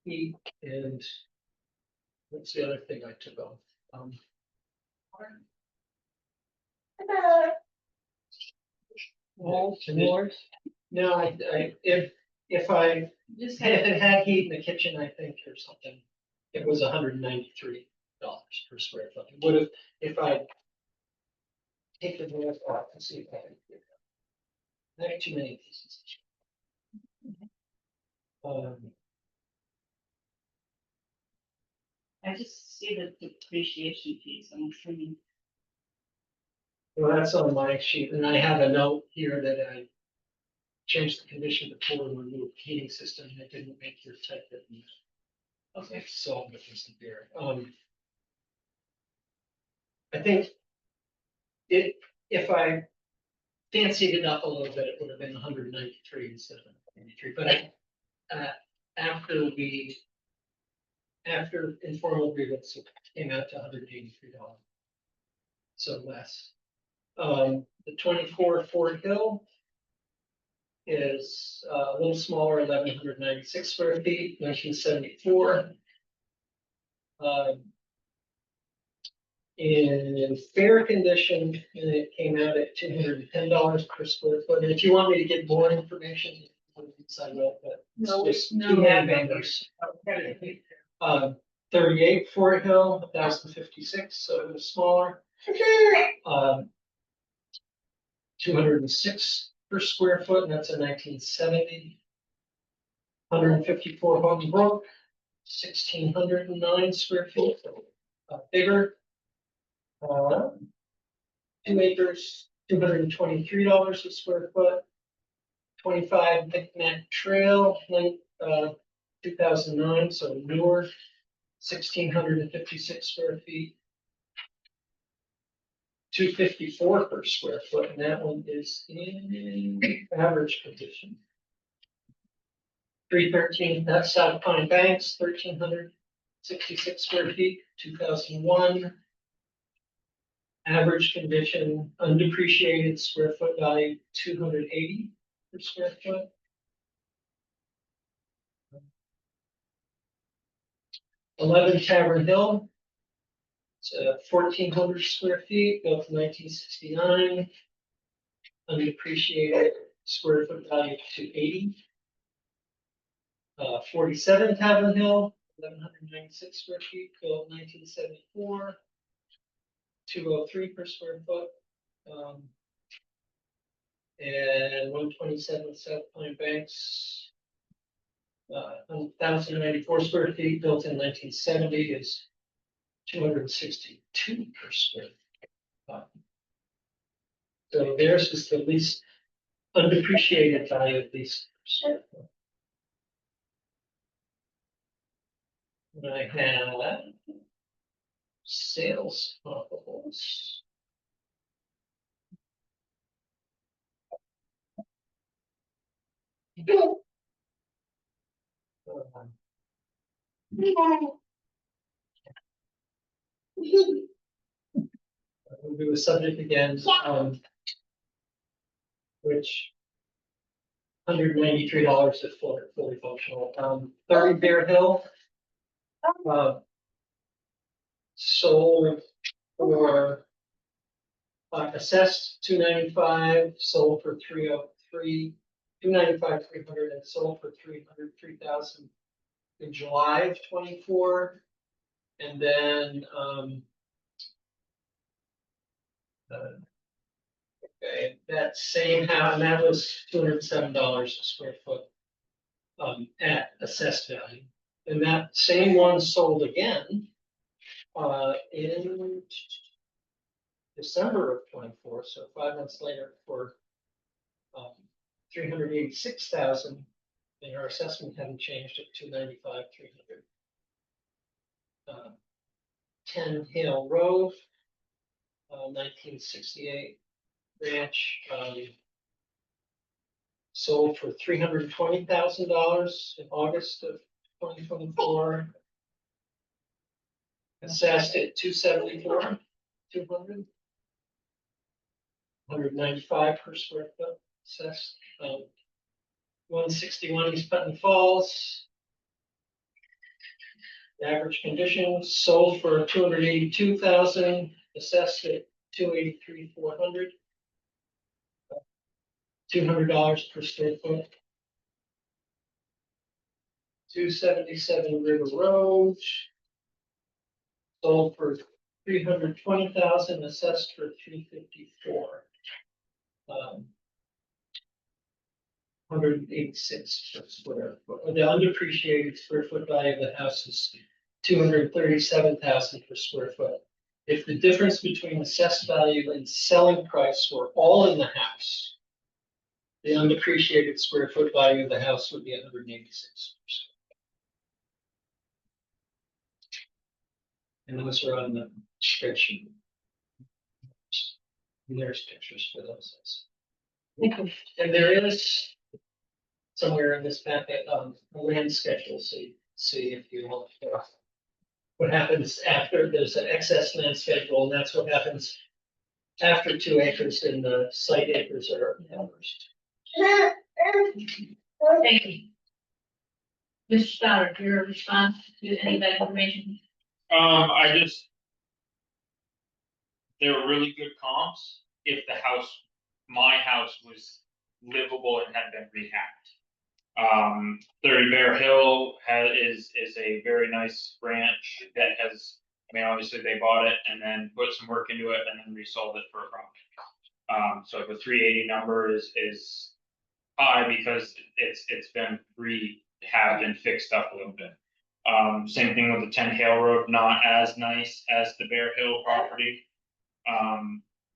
heat and what's the other thing I took off? Floors? No, if Just if it had heat in the kitchen, I think, or something, it was $193 per square foot. It would have, if I take the roof off and see if I can. I have too many pieces. I just see the depreciation piece, I'm assuming. Well, that's on my sheet, and I have a note here that I changed the condition before we removed heating system, and it didn't make your type it. Okay, so, but there's the beer. I think if I fancied it up a little bit, it would have been 193 instead of 193, but after informal agreements, it came out to $183. So less. The 24 Fort Hill is a little smaller, 1,196 square feet, 1974. In fair condition, and it came out at $210 per square foot. And if you want me to get more information, I will, but No, it's just no, too many no. members. 38 Fort Hill, 1,056, so it was smaller. 206 per square foot, and that's a 1970. 154 Home Brook, 1,609 square feet, bigger. 2 acres, $223 a square foot. 25 Knickknack Trail, 2009, so newer, 1,656 square feet. 254 per square foot, and that one is in average condition. 313, that's South Pine Banks, 1,366 square feet, 2001. Average condition, undepreciated square foot value, 280 per square foot. 11 Tavern Hill, it's 1,400 square feet, built in 1969. Undepreciated square foot value, 280. 47 Tavern Hill, 1,196 square feet, built 1974. 203 per square foot. And 127 South Pine Banks. 1,094 square feet, built in 1970, is 262 per square foot. So theirs is the least undepreciated value of these. And I have sales comparables. We'll do a subject again, which $193 is fully functional. 30 Bear Hill. Sold for assessed 295, sold for 303, 295, 300, and sold for 303,000 in July of 24. And then okay, that same house, and that was $207 a square foot at assessed value. And that same one sold again in December of 24, so 5 months later, for 386,000, and our assessment hadn't changed at 295, 300. 10 Hill Road, 1968 ranch, sold for $320,000 in August of 2024. Assessed at 274, 200. 195 per square foot assessed. 161 East Putney Falls. The average condition sold for 282,000, assessed at 283,400. $200 per square foot. 277 River Road. Sold for 320,000, assessed for 354. 186 per square foot, or the undepreciated square foot value of the house is 237,000 per square foot. If the difference between assessed value and selling price were all in the house, the undepreciated square foot value of the house would be 186. And those are on the spreadsheet. And there's pictures for those. And there is somewhere in this packet, a land schedule, so you see if you want. What happens after there's an excess land schedule, and that's what happens after 2 acres and the site acres are numbers. Thank you. Mr. Stoddard, your response to any of that information? I just. They were really good comps if the house, my house was livable and had been rehabbed. 30 Bear Hill is a very nice ranch that has, I mean, obviously they bought it and then put some work into it and then resold it for a profit. So the 380 number is high because it's been rehabbed and fixed up a little bit. Same thing with the 10 Hale Road, not as nice as the Bear Hill property.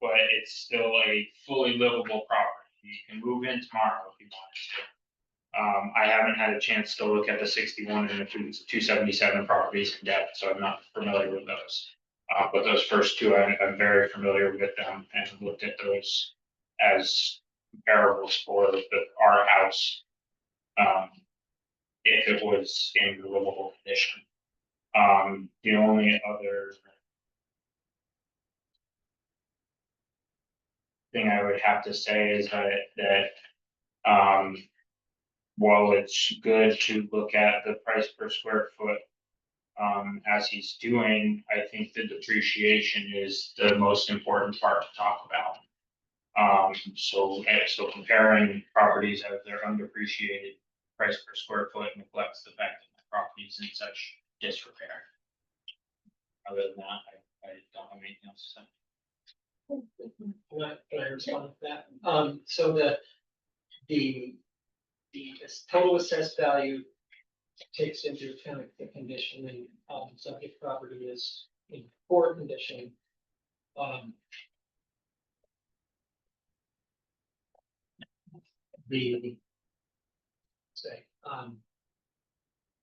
But it's still a fully livable property. You can move in tomorrow if you want to. I haven't had a chance to look at the 61 and the 277 properties in depth, so I'm not familiar with those. But those first two, I'm very familiar with them and looked at those as comparables for our house. If it was in livable condition. The only other thing I would have to say is that while it's good to look at the price per square foot, as he's doing, I think the depreciation is the most important part to talk about. So comparing properties as they're undepreciated, price per square foot neglects the fact that the property is in such disrepair. Other than that, I don't have anything else to say. Can I respond to that? So the total assessed value takes into account the condition and subject property is in poor condition.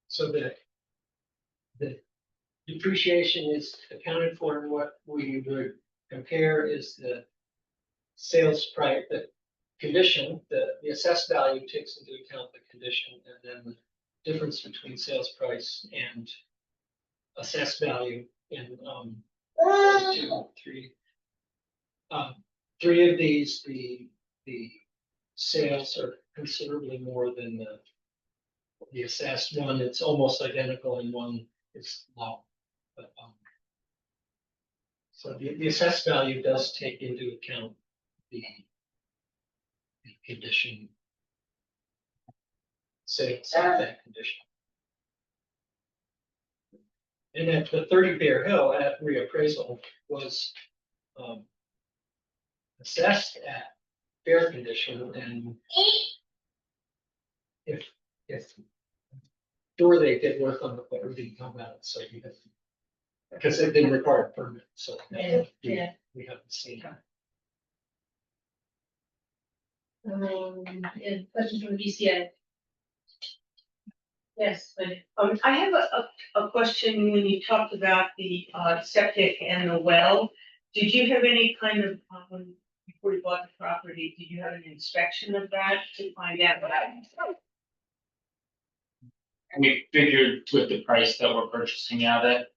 So the depreciation is accounted for, and what we would compare is the sales price, the condition, the assessed value takes into account the condition, and then the difference between sales price and assessed value in 2, 3. 3 of these, the sales are considerably more than the assessed one. It's almost identical, and one is low. But, so the assessed value does take into account the condition, sales of that condition. And at the 30 Bear Hill at reappraisal was assessed at fair condition, and if sure they did work on the but it didn't come out, so you have, because it didn't require a permit, so we haven't seen that. And questions from the BCA? Yes, I have a question when you talked about the septic and the well. Did you have any kind of, before you bought the property, did you have an inspection of that to find out what happened? We figured with the price that we're purchasing at that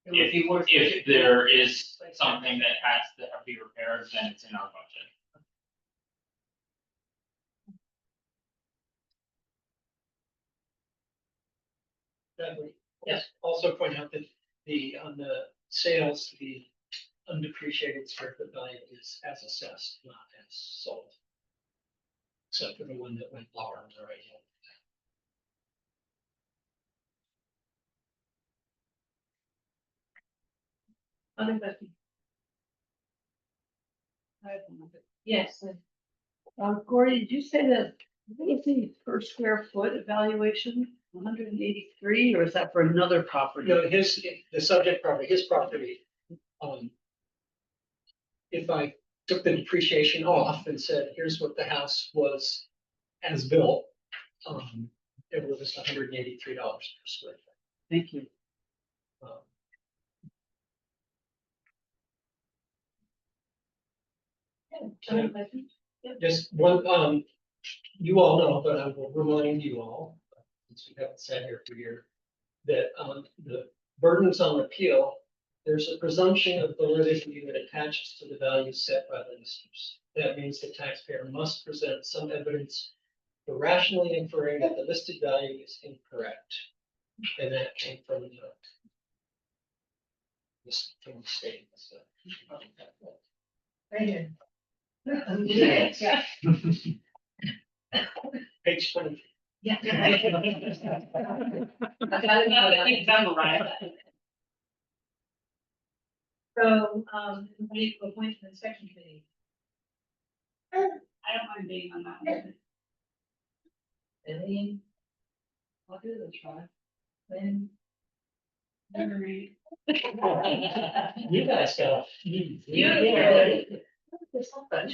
It would be worth if there is something that has to be repaired, then it's in our budget. Yes. Also point out that on the sales, the undepreciated square foot value is as assessed, not as sold. Except for the one that went lower on the right hand. other question? Yes. Corey, did you say that, what is the per square foot evaluation, 183, or is that for another property? No, the subject property, his property, if I took the depreciation off and said, here's what the house was as built, it was $183 per square foot. Thank you. Um, Just one, you all know, but I will remind you all, since we haven't sat here for a year, that, the burdens on appeal, there's a presumption of validity that attaches to the value set by the listers. That means the taxpayer must present some evidence for rationally inferring that the listed value is incorrect. And that came from the state. So. Right here. Yeah. Page 20. Yeah. You've memorized that. So, we appoint an inspection committee. I don't mind being on that one. Eileen? I'll do the try. Lynn? Memory. You guys got. There's so much.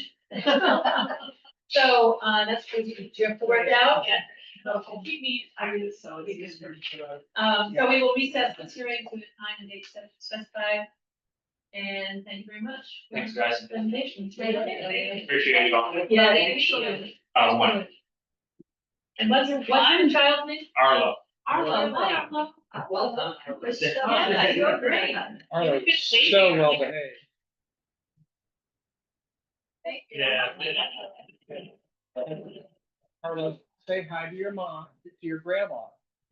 So, that's, do you have to work it out? Yeah. So keep me, I mean, so it's good. So we will recess this hearing to the time and date specified. And thank you very much. Thanks, guys. Presentation. Appreciate you all. Yeah, thank you. One, And what's your child's name? Arlo. Arlo. Hi, Arlo. Welcome. Yeah, you're great. Arlo, so well behaved. Thank you. Yeah. Arlo, say hi to your mom, to your grandma,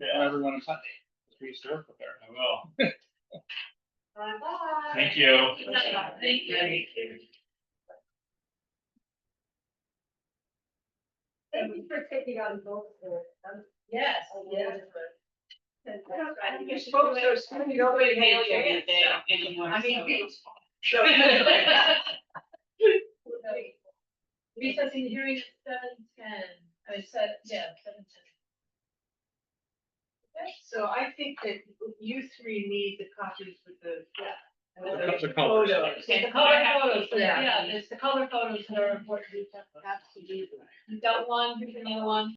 Yeah. everyone in Putney. We used to work with her. I will. Bye-bye. Thank you. Thank you. Thank you for taking on both. Yes, yes. I think you're supposed to go away mail you every day anymore. I mean, so- Recessing the hearing at 7:10. I said, yeah, 7:10. So I think that you three need the copies with the. The colors. Photos. Okay, the color photos, yeah, it's the color photos that are important. Absolutely. You've got one, here's another one.